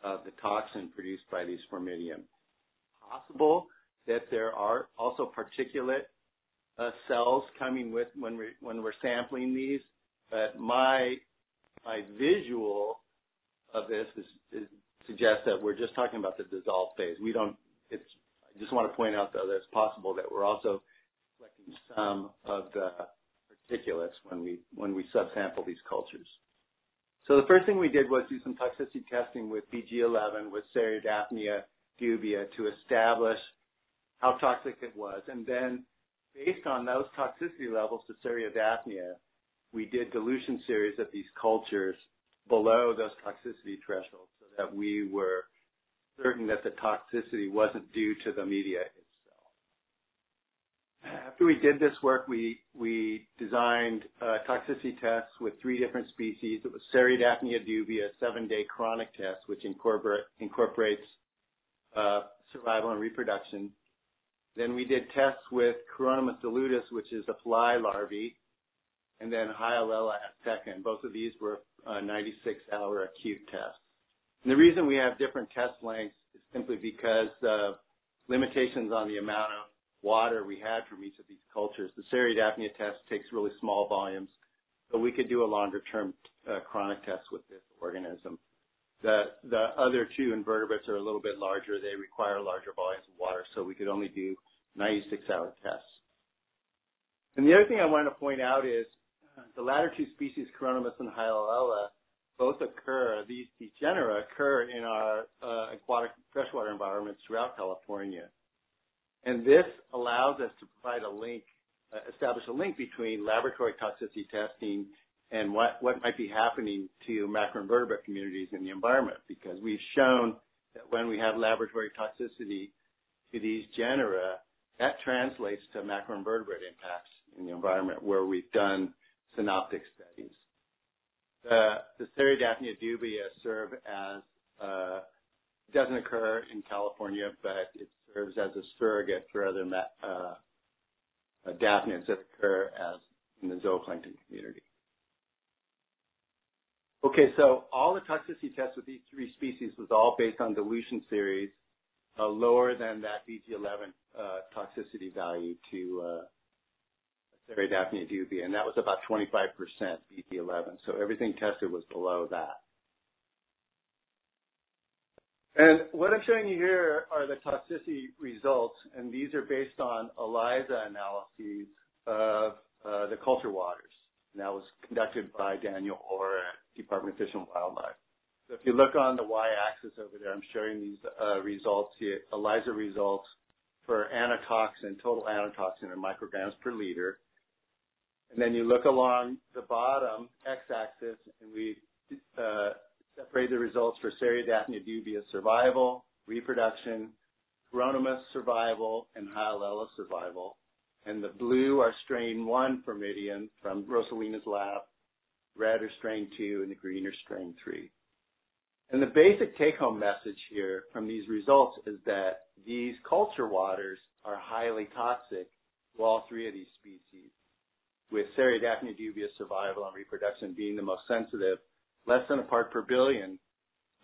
of the toxin produced by these Phormidium. Possible that there are also particulate cells coming with when we're sampling these. But my visual of this suggests that we're just talking about the dissolved phase. I just want to point out, though, that it's possible that we're also collecting some of the particulates when we subsample these cultures. So the first thing we did was do some toxicity testing with BG11 with Cereodaphnia dubia to establish how toxic it was. And then based on those toxicity levels to Cereodaphnia, we did dilution series of these cultures below those toxicity thresholds so that we were certain that the toxicity wasn't due to the media itself. After we did this work, we designed toxicity tests with 3 different species. It was Cereodaphnia dubia, 7-day chronic test, which incorporates survival and reproduction. Then we did tests with Coronimus dilutus, which is a fly larvae, and then Hyalella at Both of these were 96-hour acute tests. And the reason we have different test lengths is simply because the limitations on the amount of water we had from each of these cultures. The Cereodaphnia test takes really small volumes, so we could do a longer-term chronic test with this organism. The other 2 invertebrates are a little bit larger. They require larger volumes of water, so we could only do 96-hour tests. And the other thing I wanted to point out is the latter 2 species, Coronimus and Hyalella, both occur, these genera occur in our aquatic freshwater environments throughout California. And this allows us to provide a link, establish a link between laboratory toxicity testing and what might be happening to macroinvertebrate communities in the environment, because we've shown that when we have laboratory toxicity to these genera, that translates to macroinvertebrate impacts in the environment where we've done synoptic studies. The Cereodaphnia dubia serve as, doesn't occur in California, but it serves as a surrogate for other daphnids that occur as in the zooplankton community. Okay, so all the toxicity tests with these 3 species was all based on dilution series lower than that BG11 toxicity value to Cereodaphnia dubia, and that was about 25% BG11. So everything tested was below that. And what I'm showing you here are the toxicity results, and these are based on ELISA analyses of the culture waters. And that was conducted by Daniel Orr at Department of Fish and Wildlife. So if you look on the y-axis over there, I'm showing these results here, ELISA results for anatoxin, total anatoxin in micrograms per liter. And then you look along the bottom x-axis, and we separate the results for Cereodaphnia dubia survival, reproduction, Coronimus survival, and Hyalella survival. And the blue are strain 1 Phormidium from Rosalina's lab, red are strain 2, and the green are strain 3. And the basic take-home message here from these results is that these culture waters are highly toxic to all 3 of these species, with Cereodaphnia dubia survival and reproduction being the most sensitive. Less than a part per billion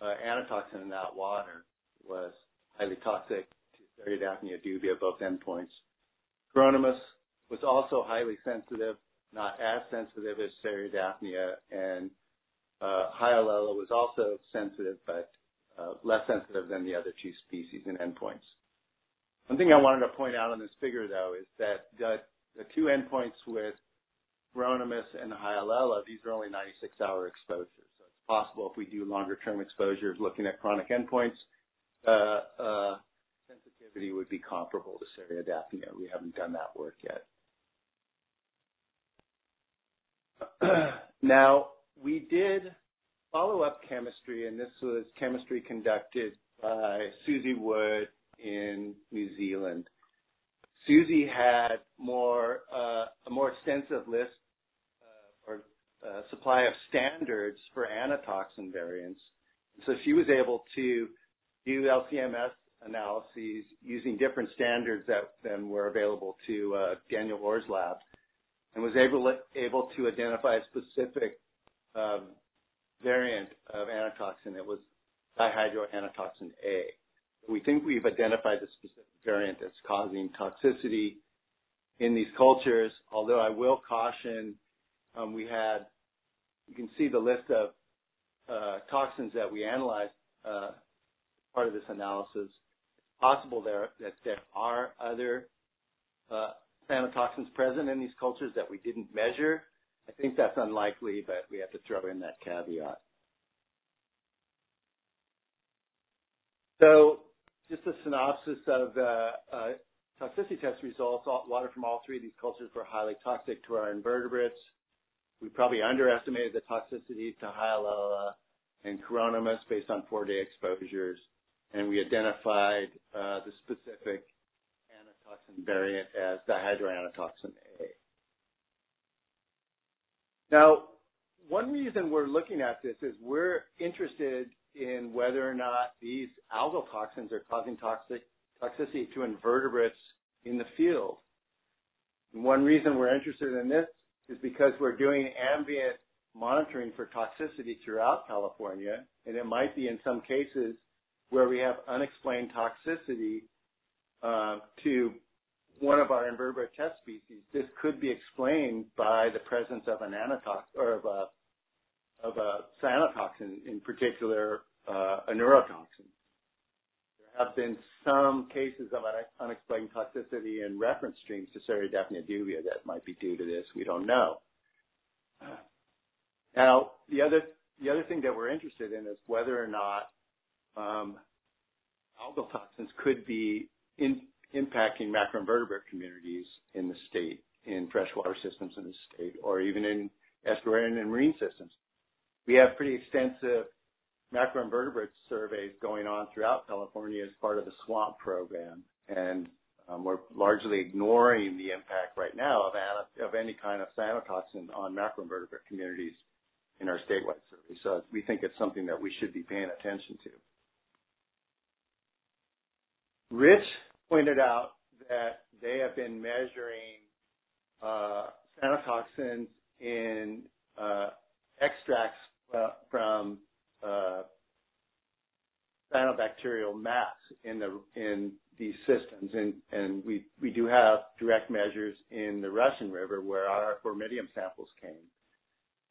anatoxin in that water was highly toxic to Cereodaphnia dubia, both endpoints. Coronimus was also highly sensitive, not as sensitive as Cereodaphnia, and Hyalella was also sensitive, but less sensitive than the other 2 species and endpoints. One thing I wanted to point out on this figure, though, is that the 2 endpoints with Coronimus and Hyalella, these are only 96-hour exposures. So it's possible if we do longer-term exposures looking at chronic endpoints, sensitivity would be comparable to Cereodaphnia. We haven't done that work yet. Now, we did follow-up chemistry, and this was chemistry conducted by Susie Wood in New Zealand. Susie had a more extensive list or supply of standards for anatoxin variants. So she was able to do LCMS analyses using different standards than were available to Daniel Orr's lab, and was able to identify a specific variant of anatoxin. It was dihydroanatoxin-A. We think we've identified the specific variant that's causing toxicity in these cultures, although I will caution, you can see the list of toxins that we analyzed part of this analysis. It's possible that there are other anatoxins present in these cultures that we didn't measure. I think that's unlikely, but we have to throw in that caveat. So just a synopsis of the toxicity test results, water from all three of these cultures were highly toxic to our invertebrates. We probably underestimated the toxicity to Hyalella and Coronamus based on 4-day exposures, and we identified the specific anatoxin variant as dihydroanatoxin-a. Now, one reason we're looking at this is we're interested in whether or not these algal toxins are causing toxicity to invertebrates in the field. And one reason we're interested in this is because we're doing ambient monitoring for toxicity throughout California, and it might be in some cases where we have unexplained toxicity to one of our invertebrate test species. This could be explained by the presence of an anatoxin or of a cyanotoxin, in particular a neurotoxin. There have been some cases of unexplained toxicity in reference streams to Cereodaphnia that might be due to this. We don't know. Now, the other thing that we're interested in is whether or not algal toxins could be impacting macroinvertebrate communities in the state, in freshwater systems in the state, or even in estuarine and marine systems. We have pretty extensive macroinvertebrate surveys going on throughout California as part of the SWAMP program, and we're largely ignoring the impact right now of any kind of cyanotoxin on macroinvertebrate communities in our statewide survey. So we think it's something that we should be paying attention to. Rich pointed out that they have been measuring cyanotoxins in extracts from cyanobacterial mats in these systems, and we do have direct measures in the Russian River where our Phormidium samples came.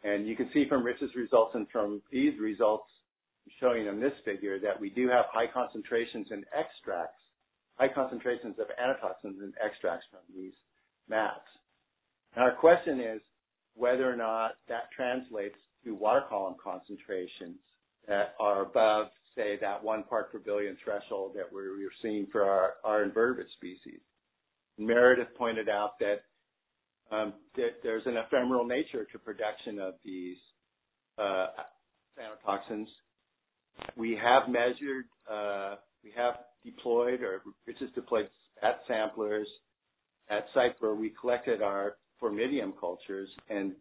And you can see from Rich's results and from these results showing in this figure that we do have high concentrations in extracts, high concentrations of anatoxins in extracts from these mats. And our question is whether or not that translates to water column concentrations that are above, say, that 1 part per billion threshold that we're seeing for our invertebrate species. Meredith pointed out that there's an ephemeral nature to production of these cyanotoxins. We have measured, we have deployed, or Rich has deployed SPATT samplers at sites where we collected our Phormidium cultures and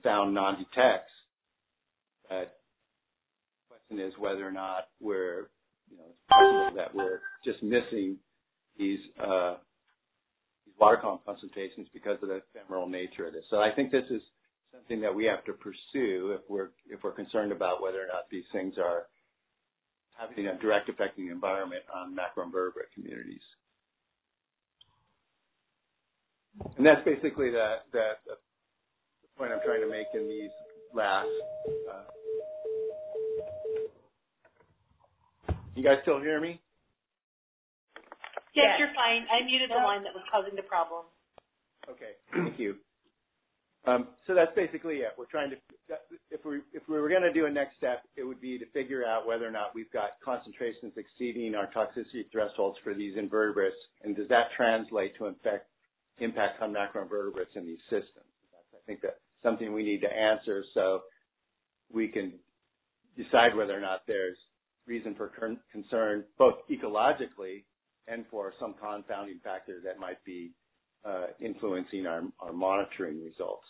found non-detects. The question is whether or not we're, it's possible that we're just missing these water column concentrations because of the ephemeral nature of this. So I think this is something that we have to pursue if we're concerned about whether or not these things are having a direct effect in the environment on macroinvertebrate communities. And that's basically the point I'm trying to make in these last. You guys still hear me? Yes, you're fine. I muted the line that was causing the problem. Okay, thank you. So that's basically it. We're trying to, if we were going to do a next step, it would be to figure out whether or not we've got concentrations exceeding our toxicity thresholds for these invertebrates, and does that translate to impact on macroinvertebrates in these systems? I think that's something we need to answer so we can decide whether or not there's reason for concern, both ecologically and for some confounding factor that might be influencing our monitoring results.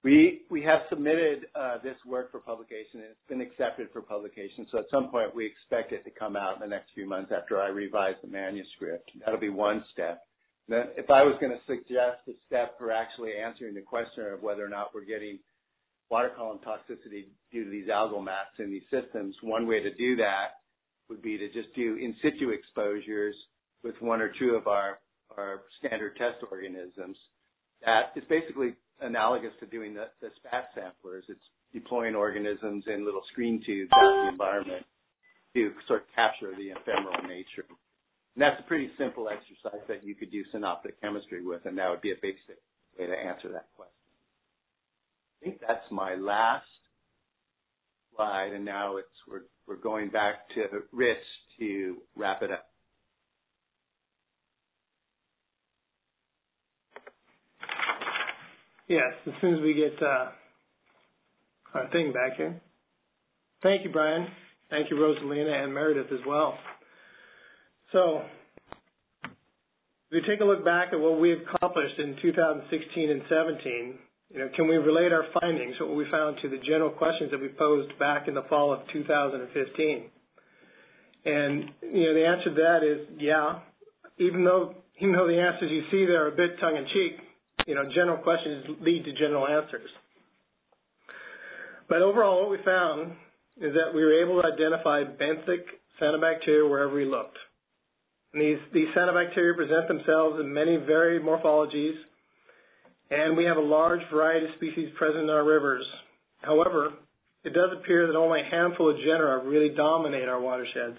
We have submitted this work for publication, and it's been accepted for publication. So at some point, we expect it to come out in the next few months after I revise the manuscript. That'll be one step. Then, if I was going to suggest a step for actually answering the question of whether or not we're getting water column toxicity due to these algal mats in these systems, one way to do that would be to just do in situ exposures with 1 or 2 of our standard test organisms. That is basically analogous to doing the SPATT samplers. It's deploying organisms in little screen tubes out in the environment to sort of capture the ephemeral nature. And that's a pretty simple exercise that you could do synoptic chemistry with, and that would be a basic way to answer that question. I think that's my last slide, and now we're going back to Rich to wrap it up. Yes, as soon as we get our thing back here. Thank you, Brian. Thank you, Rosalina and Meredith as well. So, if we take a look back at what we accomplished in 2016 and 17, can we relate our findings, what we found, to the general questions that we posed back in the fall of 2015? And, the answer to that is, yeah, even though the answers you see there are a bit tongue-in-cheek, general questions lead to general answers. But overall, what we found is that we were able to identify benthic cyanobacteria wherever we looked. And these cyanobacteria present themselves in many varied morphologies, and we have a large variety of species present in our rivers. However, it does appear that only a handful of genera really dominate our watersheds.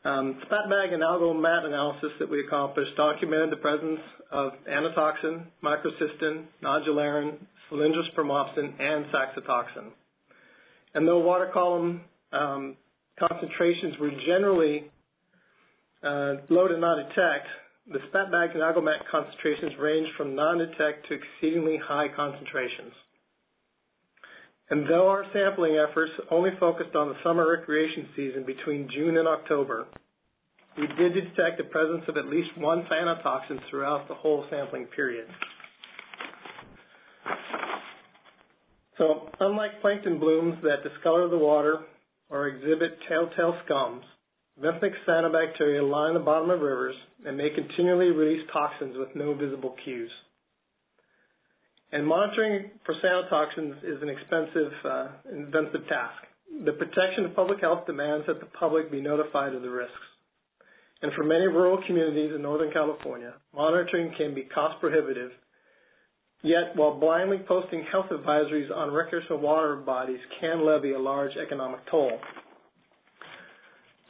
SPATT bag and algal mat analysis that we accomplished documented the presence of anatoxin, microcystin, nodularin, cylindrospermopsin, and saxitoxin. And though water column concentrations were generally low to non-detect, the SPATT bag and algal mat concentrations range from non-detect to exceedingly high concentrations. And though our sampling efforts only focused on the summer recreation season between June and October, we did detect the presence of at least one cyanotoxin throughout the whole sampling period. So, unlike plankton blooms that discolor the water or exhibit telltale scums, benthic cyanobacteria line the bottom of rivers and may continually release toxins with no visible cues. And monitoring for cyanotoxins is an expensive, inventive task. The protection of public health demands that the public be notified of the risks. And for many rural communities in Northern California, monitoring can be cost prohibitive. Yet, while blindly posting health advisories on recreational water bodies can levy a large economic toll.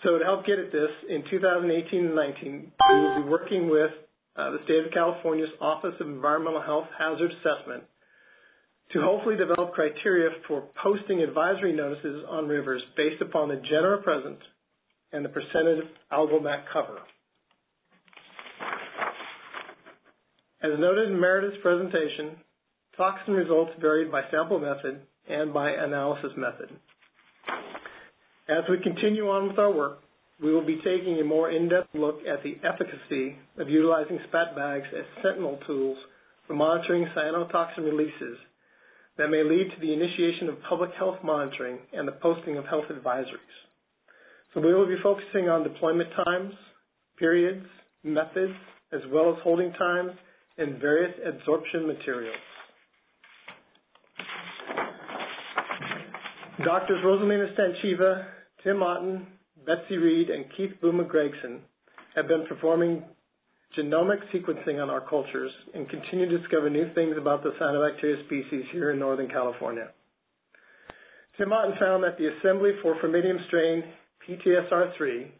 So to help get at this, in 2018 and 19, we will be working with the State of California's Office of Environmental Health Hazard Assessment to hopefully develop criteria for posting advisory notices on rivers based upon the genera present and the percentage of algal mat cover. As noted in Meredith's presentation, toxin results varied by sample method and by analysis method. As we continue on with our work, we will be taking a more in-depth look at the efficacy of utilizing SPATT bags as sentinel tools for monitoring cyanotoxin releases that may lead to the initiation of public health monitoring and the posting of health advisories. So we will be focusing on deployment times, periods, methods, as well as holding times, and various adsorption materials. Doctors Rosalina Stancheva, Tim Otten, Betsy Reed, and Keith Boomer-Gregson have been performing genomic sequencing on our cultures and continue to discover new things about the cyanobacteria species here in Northern California. Tim Otten found that the assembly for Phormidium strain PTSR3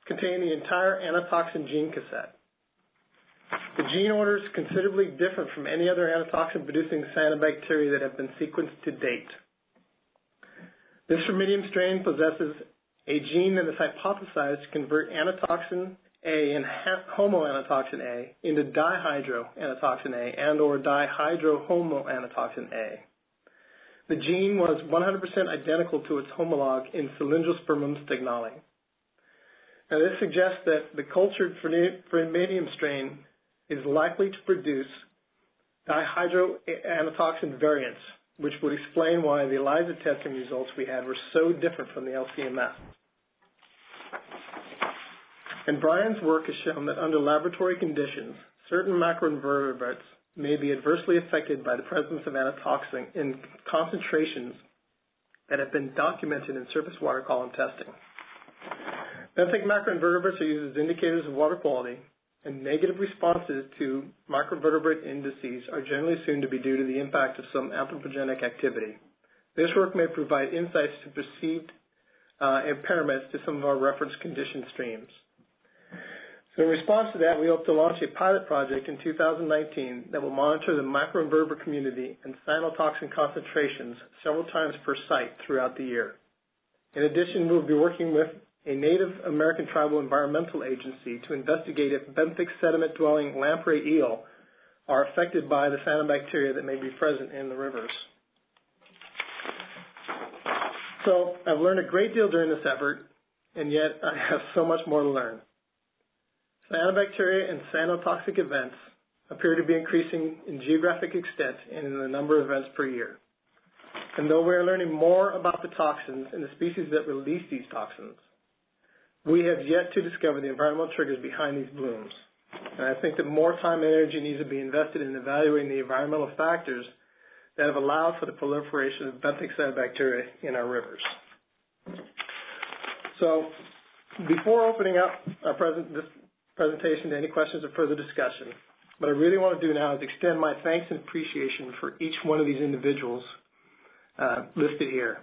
contained the entire anatoxin gene cassette. The gene order is considerably different from any other anatoxin-producing cyanobacteria that have been sequenced to date. This Phormidium strain possesses a gene that is hypothesized to convert anatoxin-A and homoanatoxin-A into dihydroanatoxin-A and or dihydrohomoanatoxin-A. The gene was 100% identical to its homologue in Cylindrospermum stignale. Now, this suggests that the cultured Phormidium strain is likely to produce dihydroanatoxin variants, which would explain why the ELISA testing results we had were so different from the LCMS. And Brian's work has shown that under laboratory conditions, certain macroinvertebrates may be adversely affected by the presence of anatoxin in concentrations that have been documented in surface water column testing. Benthic macroinvertebrates are used as indicators of water quality, and negative responses to microvertebrate indices are generally assumed to be due to the impact of some anthropogenic activity. This work may provide insights to perceived impairments to some of our reference condition streams. So in response to that, we hope to launch a pilot project in 2019 that will monitor the macroinvertebrate community and cyanotoxin concentrations several times per site throughout the year. In addition, we'll be working with a Native American tribal environmental agency to investigate if benthic sediment-dwelling lamprey eel are affected by the cyanobacteria that may be present in the rivers. So I've learned a great deal during this effort, and yet I have so much more to learn. Cyanobacteria and cyanotoxic events appear to be increasing in geographic extent and in the number of events per year. And though we are learning more about the toxins and the species that release these toxins, we have yet to discover the environmental triggers behind these blooms. And I think that more time and energy needs to be invested in evaluating the environmental factors that have allowed for the proliferation of benthic cyanobacteria in our rivers. So before opening up this presentation to any questions or further discussion, what I really want to do now is extend my thanks and appreciation for each one of these individuals listed here.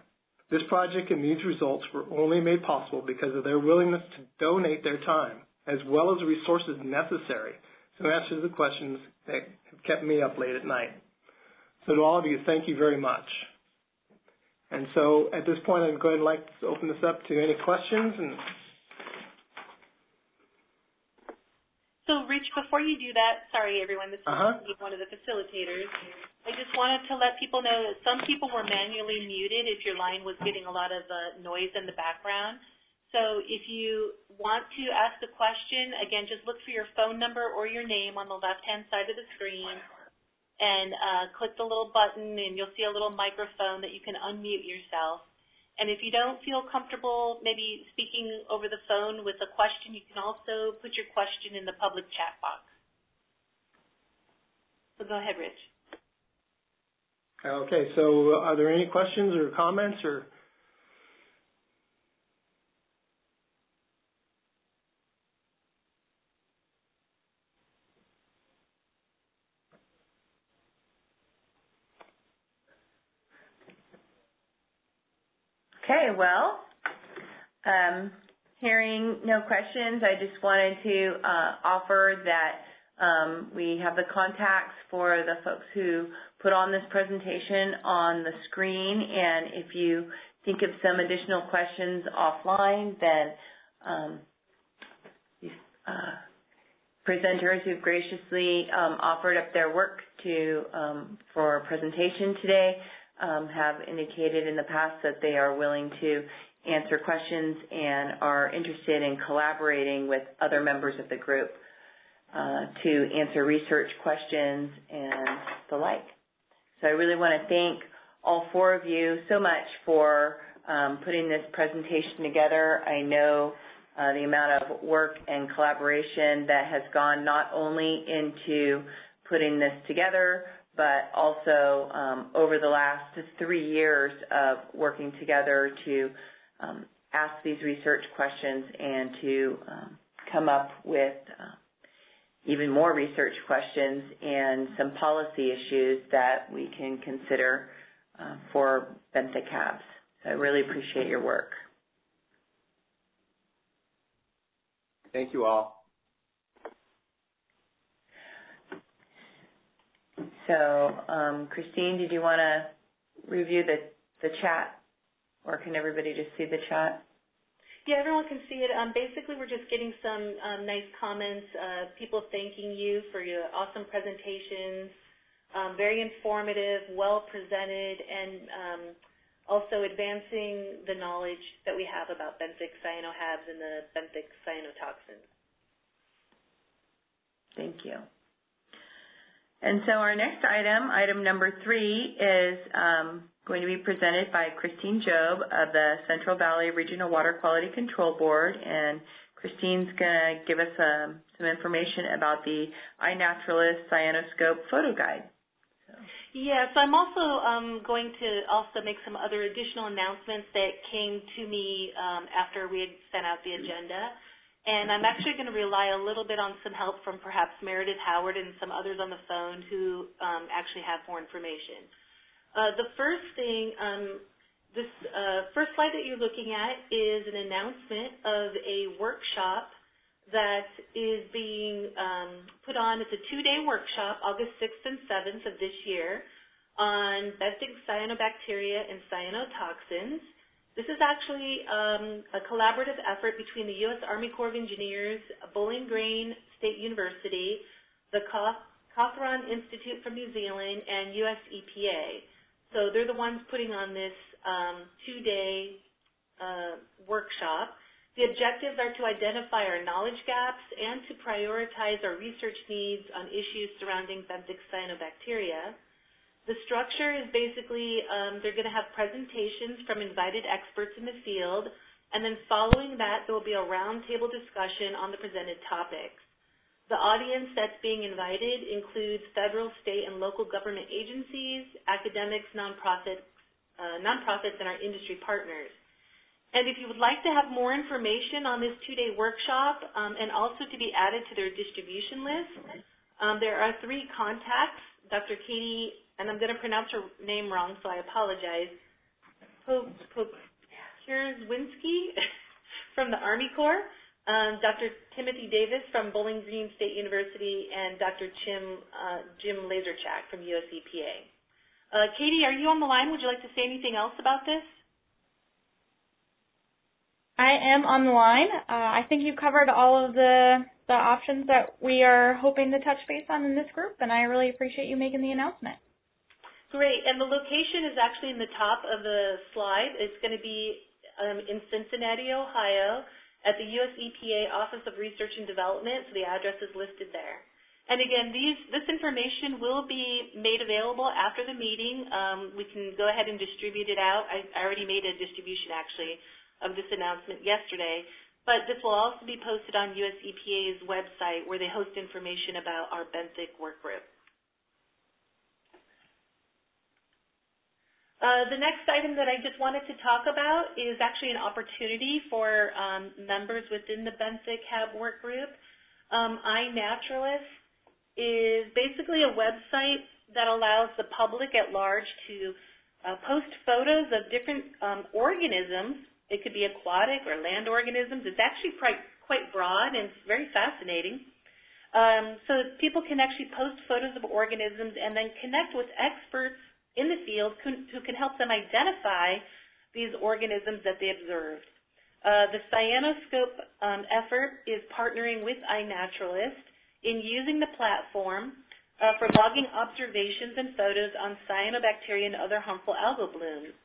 This project and these results were only made possible because of their willingness to donate their time, as well as the resources necessary to answer the questions that have kept me up late at night. So to all of you, thank you very much. And so at this point, I'm going to like to open this up to any questions. So, Rich, before you do that, sorry, everyone, this is one of the facilitators. I just wanted to let people know that some people were manually muted if your line was getting a lot of noise in the background. So if you want to ask a question, again, just look for your phone number or your name on the left-hand side of the screen and click the little button, and you'll see a little microphone that you can unmute yourself. And if you don't feel comfortable maybe speaking over the phone with a question, you can also put your question in the public chat box. So go ahead, Rich. Okay, so are there any questions or comments or? Okay, well, hearing no questions, I just wanted to offer that we have the contacts for the folks who put on this presentation on the screen, and if you think of some additional questions offline, then these presenters who've graciously offered up their work for a presentation today have indicated in the past that they are willing to answer questions and are interested in collaborating with other members of the group to answer research questions and the like. So I really want to thank all four of you so much for putting this presentation together. I know the amount of work and collaboration that has gone not only into putting this together, but also over the last 3 years of working together to ask these research questions and to come up with even more research questions and some policy issues that we can consider for benthic HABs. So I really appreciate your work. Thank you all. So, Christine, did you want to review the chat, or can everybody just see the chat? Yeah, everyone can see it. Basically, we're just getting some nice comments, people thanking you for your awesome presentations, very informative, well presented, and also advancing the knowledge that we have about benthic cyanoHABs and the benthic cyanotoxins. Thank you. And so our next item, item number 3, is going to be presented by Christine Joab of the Central Valley Regional Water Quality Control Board. And Christine's going to give us some information about the iNaturalist Cyanoscope photo guide. Yes, I'm also going to also make some other additional announcements that came to me after we had sent out the agenda. And I'm actually going to rely a little bit on some help from perhaps Meredith Howard and some others on the phone who actually have more information. The first thing, this first slide that you're looking at is an announcement of a workshop that is being put on. It's a 2-day workshop, August 6th and 7th of this year, on benthic cyanobacteria and cyanotoxins. This is actually a collaborative effort between the U.S. Army Corps of Engineers, Bowling Green State University, the Cochrane Institute from New Zealand, and US EPA. So they're the ones putting on this two-day workshop. The objectives are to identify our knowledge gaps and to prioritize our research needs on issues surrounding benthic cyanobacteria. The structure is basically they're going to have presentations from invited experts in the field, and then following that there will be a roundtable discussion on the presented topics. The audience that's being invited includes federal, state, and local government agencies, academics, nonprofits, and our industry partners. And if you would like to have more information on this two-day workshop and also to be added to their distribution list, there are 3 contacts. Dr. Katie, and I'm going to pronounce her name wrong, so I apologize, Kierzwinski from the Army Corps, Dr. Timothy Davis from Bowling Green State University, and Dr. Jim Laserchak from US EPA. Katie, are you on the line? Would you like to say anything else about this? I am on the line. I think you covered all of the options that we are hoping to touch base on in this group, and I really appreciate you making the announcement. Great, and the location is actually in the top of the slide. It's going to be in Cincinnati, Ohio, at the US EPA Office of Research and Development, so the address is listed there. And again, this information will be made available after the meeting. We can go ahead and distribute it out. I already made a distribution, actually, of this announcement yesterday, but this will also be posted on US EPA's website where they host information about our Benthic Workgroup. The next item that I just wanted to talk about is actually an opportunity for members within the Benthic HAB Workgroup. iNaturalist is basically a website that allows the public at large to post photos of different organisms. It could be aquatic or land organisms. It's actually quite broad and it's very fascinating. So people can actually post photos of organisms and then connect with experts in the field who can help them identify these organisms that they observed. The Cyanoscope effort is partnering with iNaturalist in using the platform for logging observations and photos on cyanobacteria and other harmful algal blooms.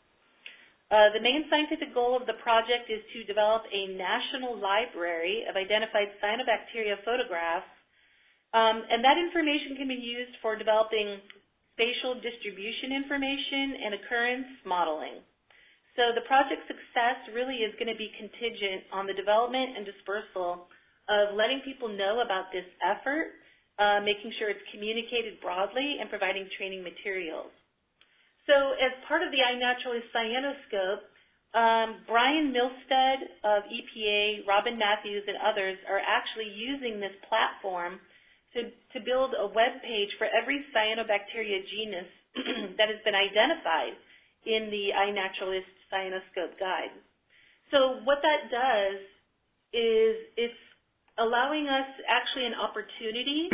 The main scientific goal of the project is to develop a national library of identified cyanobacteria photographs, and that information can be used for developing spatial distribution information and occurrence modeling. So the project success really is going to be contingent on the development and dispersal of letting people know about this effort, making sure it's communicated broadly, and providing training materials. So as part of the iNaturalist Cyanoscope, Brian Milstead of EPA, Robin Matthews, and others are actually using this platform to build a web page for every cyanobacteria genus that has been identified in the iNaturalist Cyanoscope guide. So what that does is it's allowing us actually an opportunity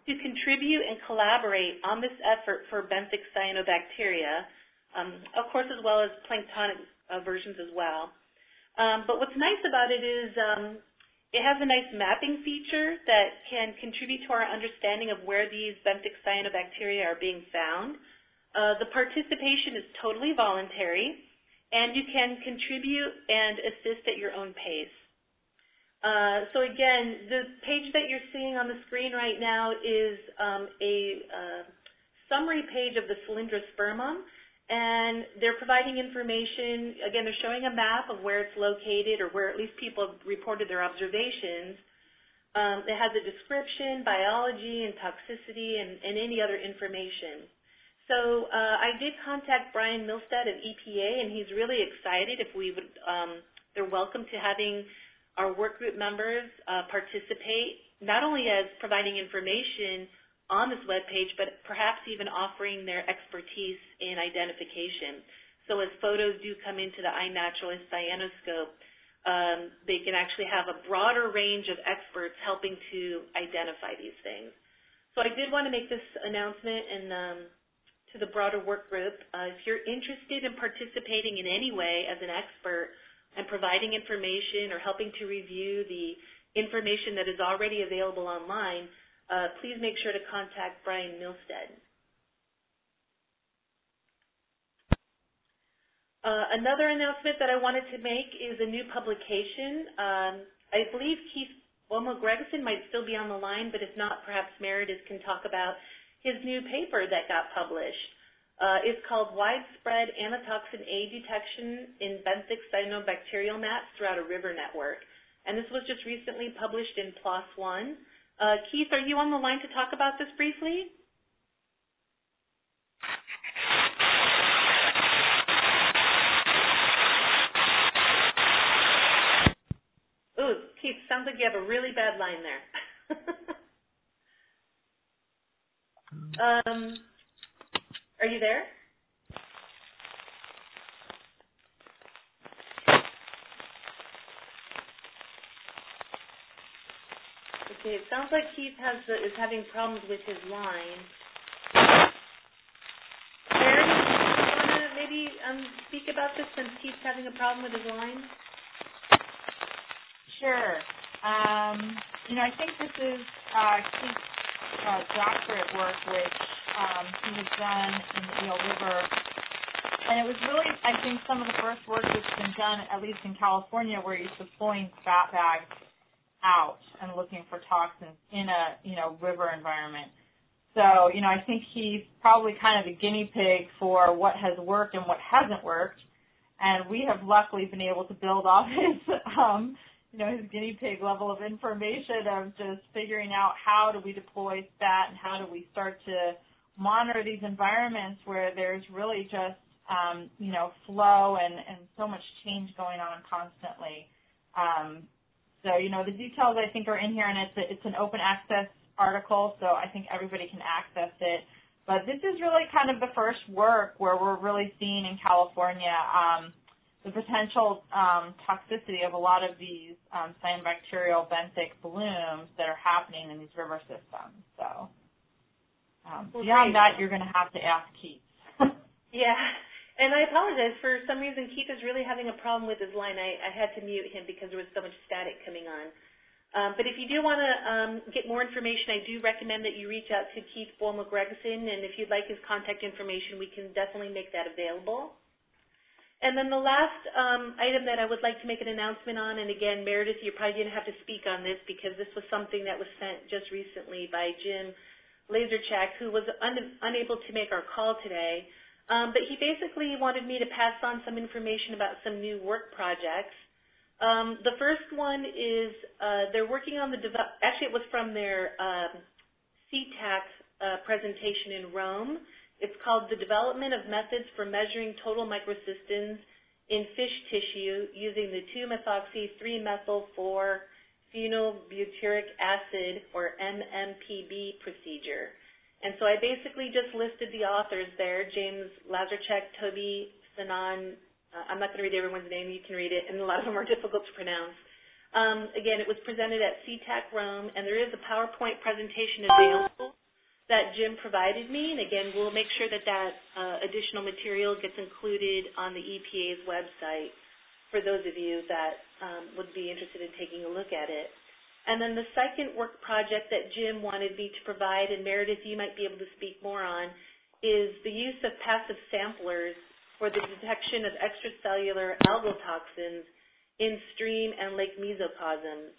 to contribute and collaborate on this effort for benthic cyanobacteria, of course, as well as planktonic versions as well. But what's nice about it is it has a nice mapping feature that can contribute to our understanding of where these benthic cyanobacteria are being found. The participation is totally voluntary, and you can contribute and assist at your own pace. So again, the page that you're seeing on the screen right now is a summary page of the Cylindrospermum, and they're providing information. Again, they're showing a map of where it's located or where at least people have reported their observations. It has a description, biology, and toxicity, and any other information. So I did contact Brian Milstead of EPA, and he's really excited if we would, they're welcome to having our work group members participate, not only as providing information on this webpage, but perhaps even offering their expertise in identification. So as photos do come into the iNaturalist Cyanoscope, they can actually have a broader range of experts helping to identify these things. So I did want to make this announcement and to the broader work group. If you're interested in participating in any way as an expert and providing information or helping to review the information that is already available online, please make sure to contact Brian Milstead. Another announcement that I wanted to make is a new publication. I believe Keith Wilmo-Gregerson might still be on the line, but if not, perhaps Meredith can talk about his new paper that got published. It's called Widespread Anatoxin-A Detection in Benthic Cyanobacterial Mats Throughout a River Network. And this was just recently published in PLOS One. Keith, are you on the line to talk about this briefly? Ooh, Keith, sounds like you have a really bad line there. Are you there? Okay, it sounds like Keith is having problems with his line. Meredith, do you want to maybe speak about this since Keith's having a problem with his line? Sure. I think this is Keith's doctorate work, which he has done in the Eel River. And it was really, I think, some of the first work that's been done, at least in California, where he's deploying SPATT bags out and looking for toxins in a river environment. So, I think he's probably kind of a guinea pig for what has worked and what hasn't worked. And we have luckily been able to build off his his guinea pig level of information of just figuring out how do we deploy SPATT and how do we start to monitor these environments where there's really just, flow and so much change going on constantly. So, the details I think are in here, and it's an open access article, so I think everybody can access it. But this is really kind of the first work where we're really seeing in California the potential toxicity of a lot of these cyanobacterial benthic blooms that are happening in these river systems. So beyond that, you're going to have to ask Keith. Yeah, and I apologize. For some reason, Keith is really having a problem with his line. I had to mute him because there was so much static coming on. But if you do want to get more information, I do recommend that you reach out to Keith Wilmo-Gregerson, and if you'd like his contact information, we can definitely make that available. And then the last item that I would like to make an announcement on, and again, Meredith, you're probably going to have to speak on this because this was something that was sent just recently by Jim Laserchak, who was unable to make our call today. But he basically wanted me to pass on some information about some new work projects. The first one is they're working on actually it was from their CTAC presentation in Rome. It's called The Development of Methods for Measuring Total Microcystins in Fish Tissue Using the 2-methoxy-3-methyl-4-phenylbutyric acid, or MMPB, procedure. And so I basically just listed the authors there, James Laserchak, Toby Sanan. I'm not going to read everyone's name. You can read it, and a lot of them are difficult to pronounce. Again, it was presented at CTAC Rome, and there is a PowerPoint presentation available that Jim provided me, and again, we'll make sure that additional material gets included on the EPA's website for those of you that would be interested in taking a look at it. And then the second work project that Jim wanted me to provide, and Meredith, you might be able to speak more on, is the use of passive samplers for the detection of extracellular algal toxins in stream and lake mesocosms.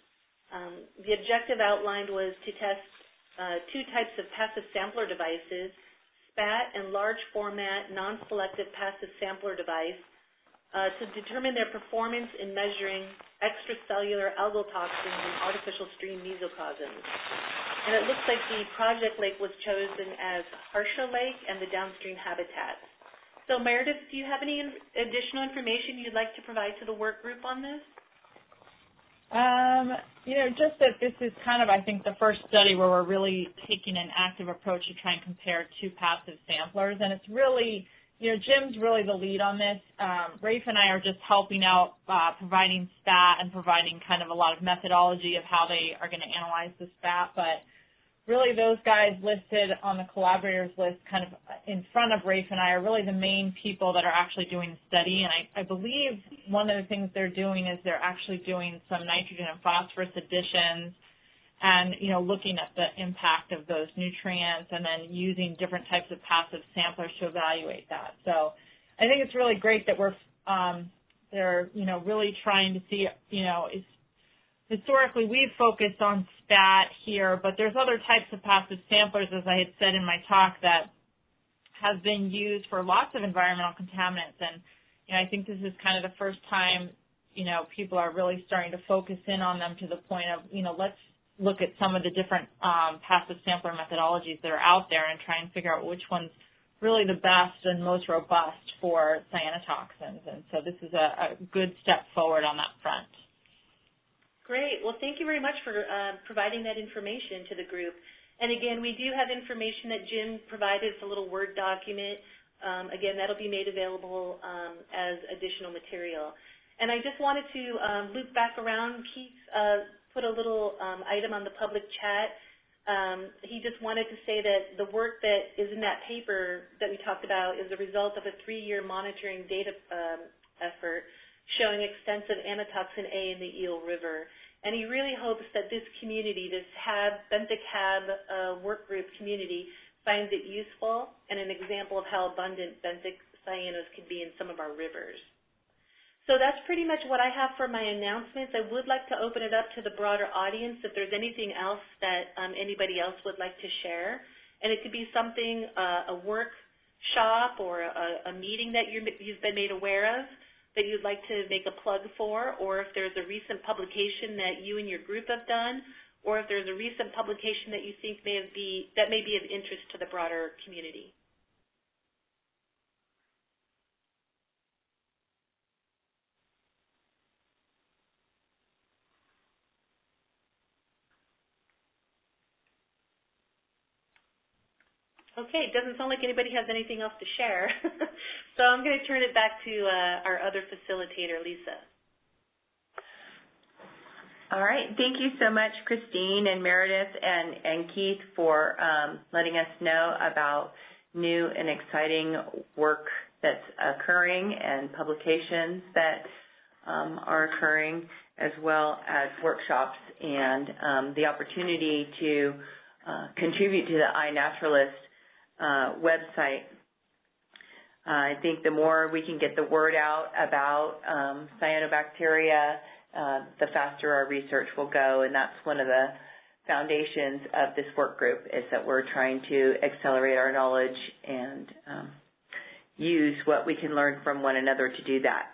The objective outlined was to test two types of passive sampler devices, SPATT and large format non-selective passive sampler device, to determine their performance in measuring extracellular algal toxins in artificial stream mesocosms. And it looks like the project lake was chosen as Harsha Lake and the downstream habitats. So Meredith, do you have any additional information you'd like to provide to the work group on this? Just that this is kind of, I think, the first study where we're really taking an active approach to try and compare two passive samplers. And it's really, Jim's really the lead on this. Rafe and I are just helping out, providing SPATT and providing kind of a lot of methodology of how they are going to analyze the SPATT. But really those guys listed on the collaborators list kind of in front of Rafe and I are really the main people that are actually doing the study. And I believe one of the things they're doing is they're actually doing some nitrogen and phosphorus additions and, looking at the impact of those nutrients and then using different types of passive samplers to evaluate that. So I think it's really great that they're, really trying to see, historically we've focused on SPATT here, but there's other types of passive samplers, as I had said in my talk, that have been used for lots of environmental contaminants. And, I think this is kind of the first time, people are really starting to focus in on them to the point of, let's look at some of the different passive sampler methodologies that are out there and try and figure out which one's really the best and most robust for cyanotoxins. And so this is a good step forward on that front. Great. Well, thank you very much for providing that information to the group. And again, we do have information that Jim provided. It's a little Word document. Again, that'll be made available as additional material. And I just wanted to loop back around. Keith put a little item on the public chat. He just wanted to say that the work that is in that paper that we talked about is a result of a 3-year monitoring data effort showing extensive anatoxin-A in the Eel River. And he really hopes that this community, this Benthic HAB Workgroup community, finds it useful and an example of how abundant benthic cyanos can be in some of our rivers. So that's pretty much what I have for my announcements. I would like to open it up to the broader audience if there's anything else that anybody else would like to share. And it could be something, a workshop or a meeting that you've been made aware of that you'd like to make a plug for, or if there's a recent publication that you and your group have done, or if there's a recent publication that you think may be of interest to the broader community. Okay, it doesn't sound like anybody has anything else to share. So I'm going to turn it back to our other facilitator, Lisa. All right. Thank you so much, Christine and Meredith and Keith, for letting us know about new and exciting work that's occurring and publications that are occurring, as well as workshops and the opportunity to contribute to the iNaturalist website. I think the more we can get the word out about cyanobacteria, the faster our research will go, and that's one of the foundations of this work group, is that we're trying to accelerate our knowledge and use what we can learn from one another to do that.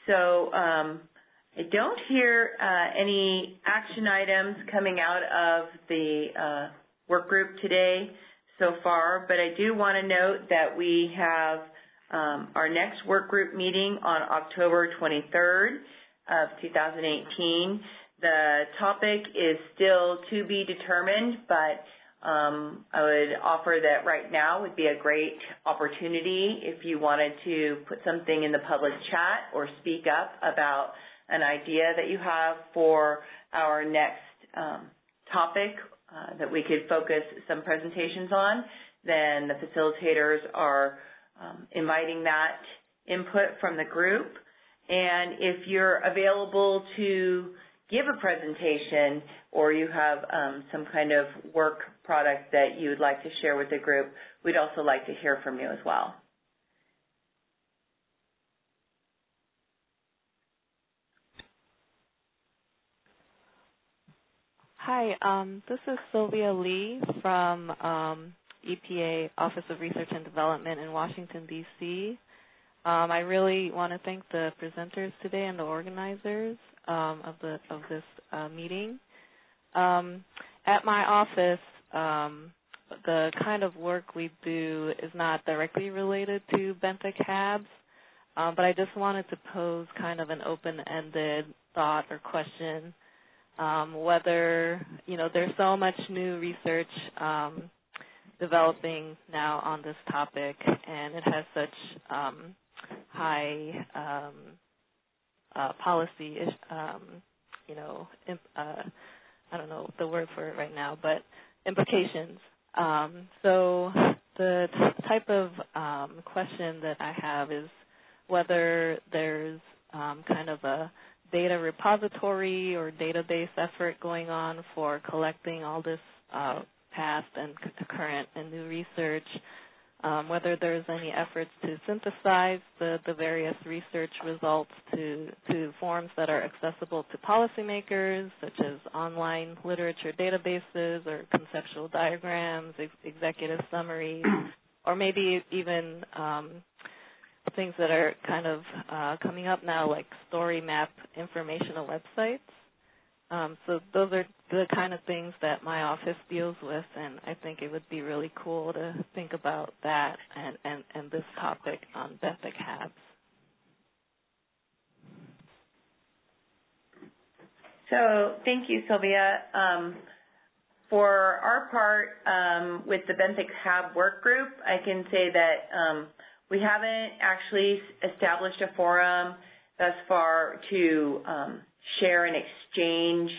So I don't hear any action items coming out of the work group today so far, but I do want to note that we have our next work group meeting on October 23rd of 2018. The topic is still to be determined, but I would offer that right now would be a great opportunity if you wanted to put something in the public chat or speak up about an idea that you have for our next topic that we could focus some presentations on. Then the facilitators are inviting that input from the group. And if you're available to give a presentation, or you have some kind of work product that you would like to share with the group, we'd also like to hear from you as well. Hi, this is Sylvia Lee from EPA Office of Research and Development in Washington, D.C. I really want to thank the presenters today and the organizers of this meeting. At my office, the kind of work we do is not directly related to Benthic HABs, but I just wanted to pose kind of an open-ended thought or question, whether, there's so much new research developing now on this topic, and it has such high policy, I don't know the word for it right now, but implications. So the type of question that I have is whether there's kind of a data repository or database effort going on for collecting all this past and current and new research, whether there's any efforts to synthesize the various research results to forms that are accessible to policymakers, such as online literature databases or conceptual diagrams, executive summaries, or maybe even things that are kind of coming up now, like story map informational websites. So those are the kind of things that my office deals with, and I think it would be really cool to think about that and this topic on Benthic HABs. So thank you, Sylvia. For our part, with the Benthic HAB Workgroup, I can say that we haven't actually established a forum thus far to share and exchange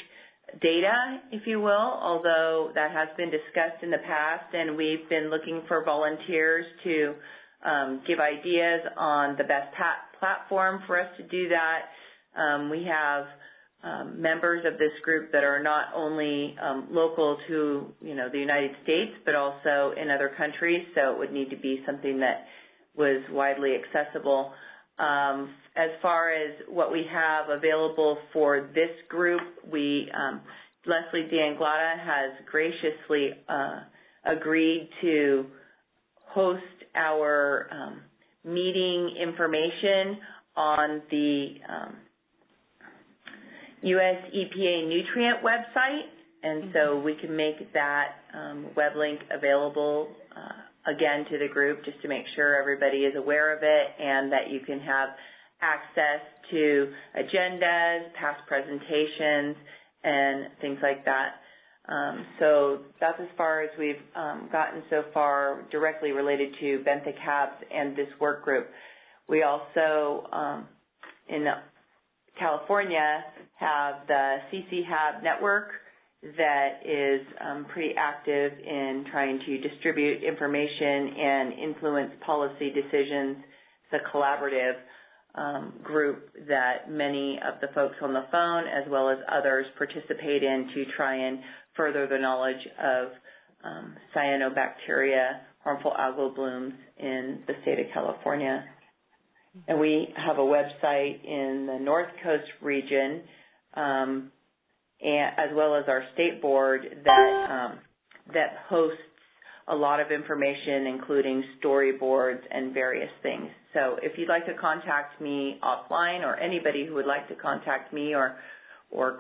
data, if you will, although that has been discussed in the past, and we've been looking for volunteers to give ideas on the best platform for us to do that. We have members of this group that are not only local to, the United States, but also in other countries, so it would need to be something that was widely accessible. As far as what we have available for this group, Leslie D'Anglada has graciously agreed to host our meeting information on the US EPA nutrient website, and so we can make that web link available again to the group, just to make sure everybody is aware of it and that you can have access to agendas, past presentations, and things like that. So that's as far as we've gotten so far directly related to Benthic HABs and this work group. We also, in California, have the CC HAB network that is pretty active in trying to distribute information and influence policy decisions. It's a collaborative group that many of the folks on the phone as well as others participate in to try and further the knowledge of cyanobacteria, harmful algal blooms in the state of California. And we have a website in the North Coast region, as well as our state board that hosts a lot of information, including storyboards and various things. So if you'd like to contact me offline, or anybody who would like to contact me or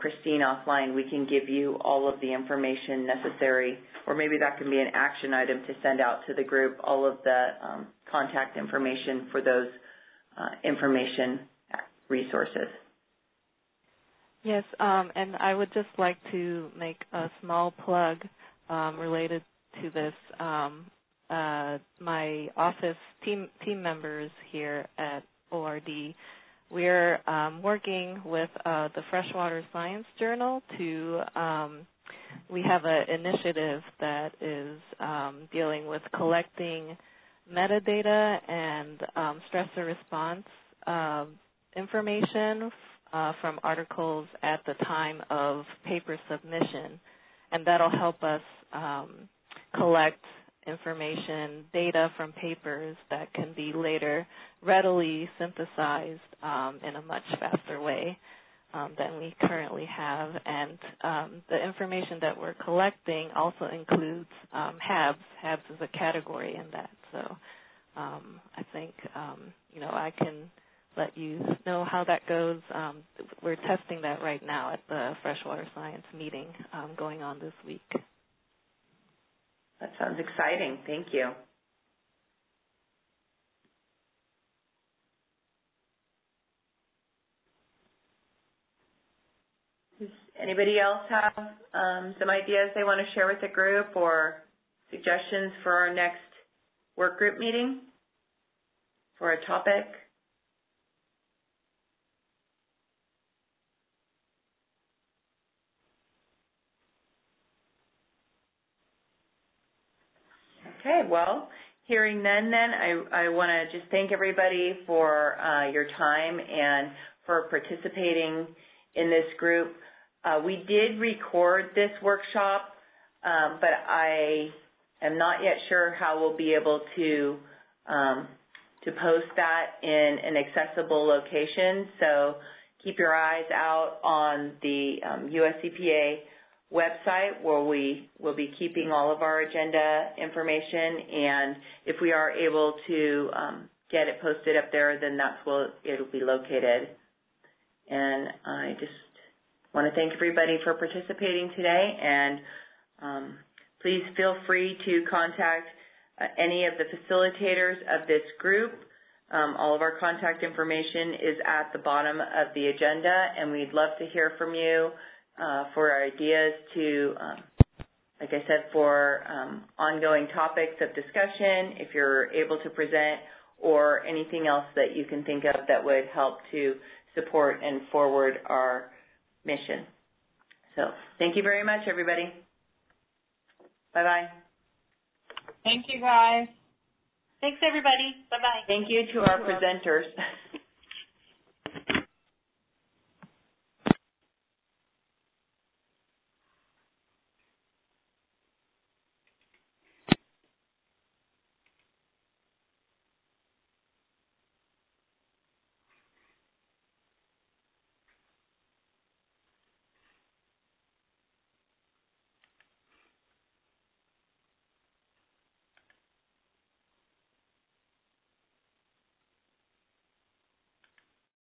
Christine offline, we can give you all of the information necessary, or maybe that can be an action item to send out to the group, all of the contact information for those information resources. Yes, and I would just like to make a small plug related to this. My office team members here at ORD, we're working with the Freshwater Science Journal to, we have an initiative that is dealing with collecting metadata and stressor response information from articles at the time of paper submission, and that'll help us collect information, data from papers that can be later readily synthesized in a much faster way than we currently have. And the information that we're collecting also includes HABs. HABs is a category in that. So I think, I can let you know how that goes. We're testing that right now at the Freshwater Science meeting going on this week. That sounds exciting. Thank you. Does anybody else have some ideas they want to share with the group or suggestions for our next work group meeting for a topic? Okay, well, Hearing none then, I want to just thank everybody for your time and for participating in this group. We did record this workshop, but I am not yet sure how we'll be able to post that in an accessible location. So keep your eyes out on the US EPA website, where we will be keeping all of our agenda information, and if we are able to get it posted up there, then that's where it'll be located. And I just want to thank everybody for participating today, and please feel free to contact any of the facilitators of this group. All of our contact information is at the bottom of the agenda, and we'd love to hear from you for ideas to, like I said, for ongoing topics of discussion, if you're able to present, or anything else that you can think of that would help to support and forward our mission. So thank you very much, everybody. Bye-bye. Thank you, guys. Thanks, everybody. Bye-bye. Thank you to our presenters.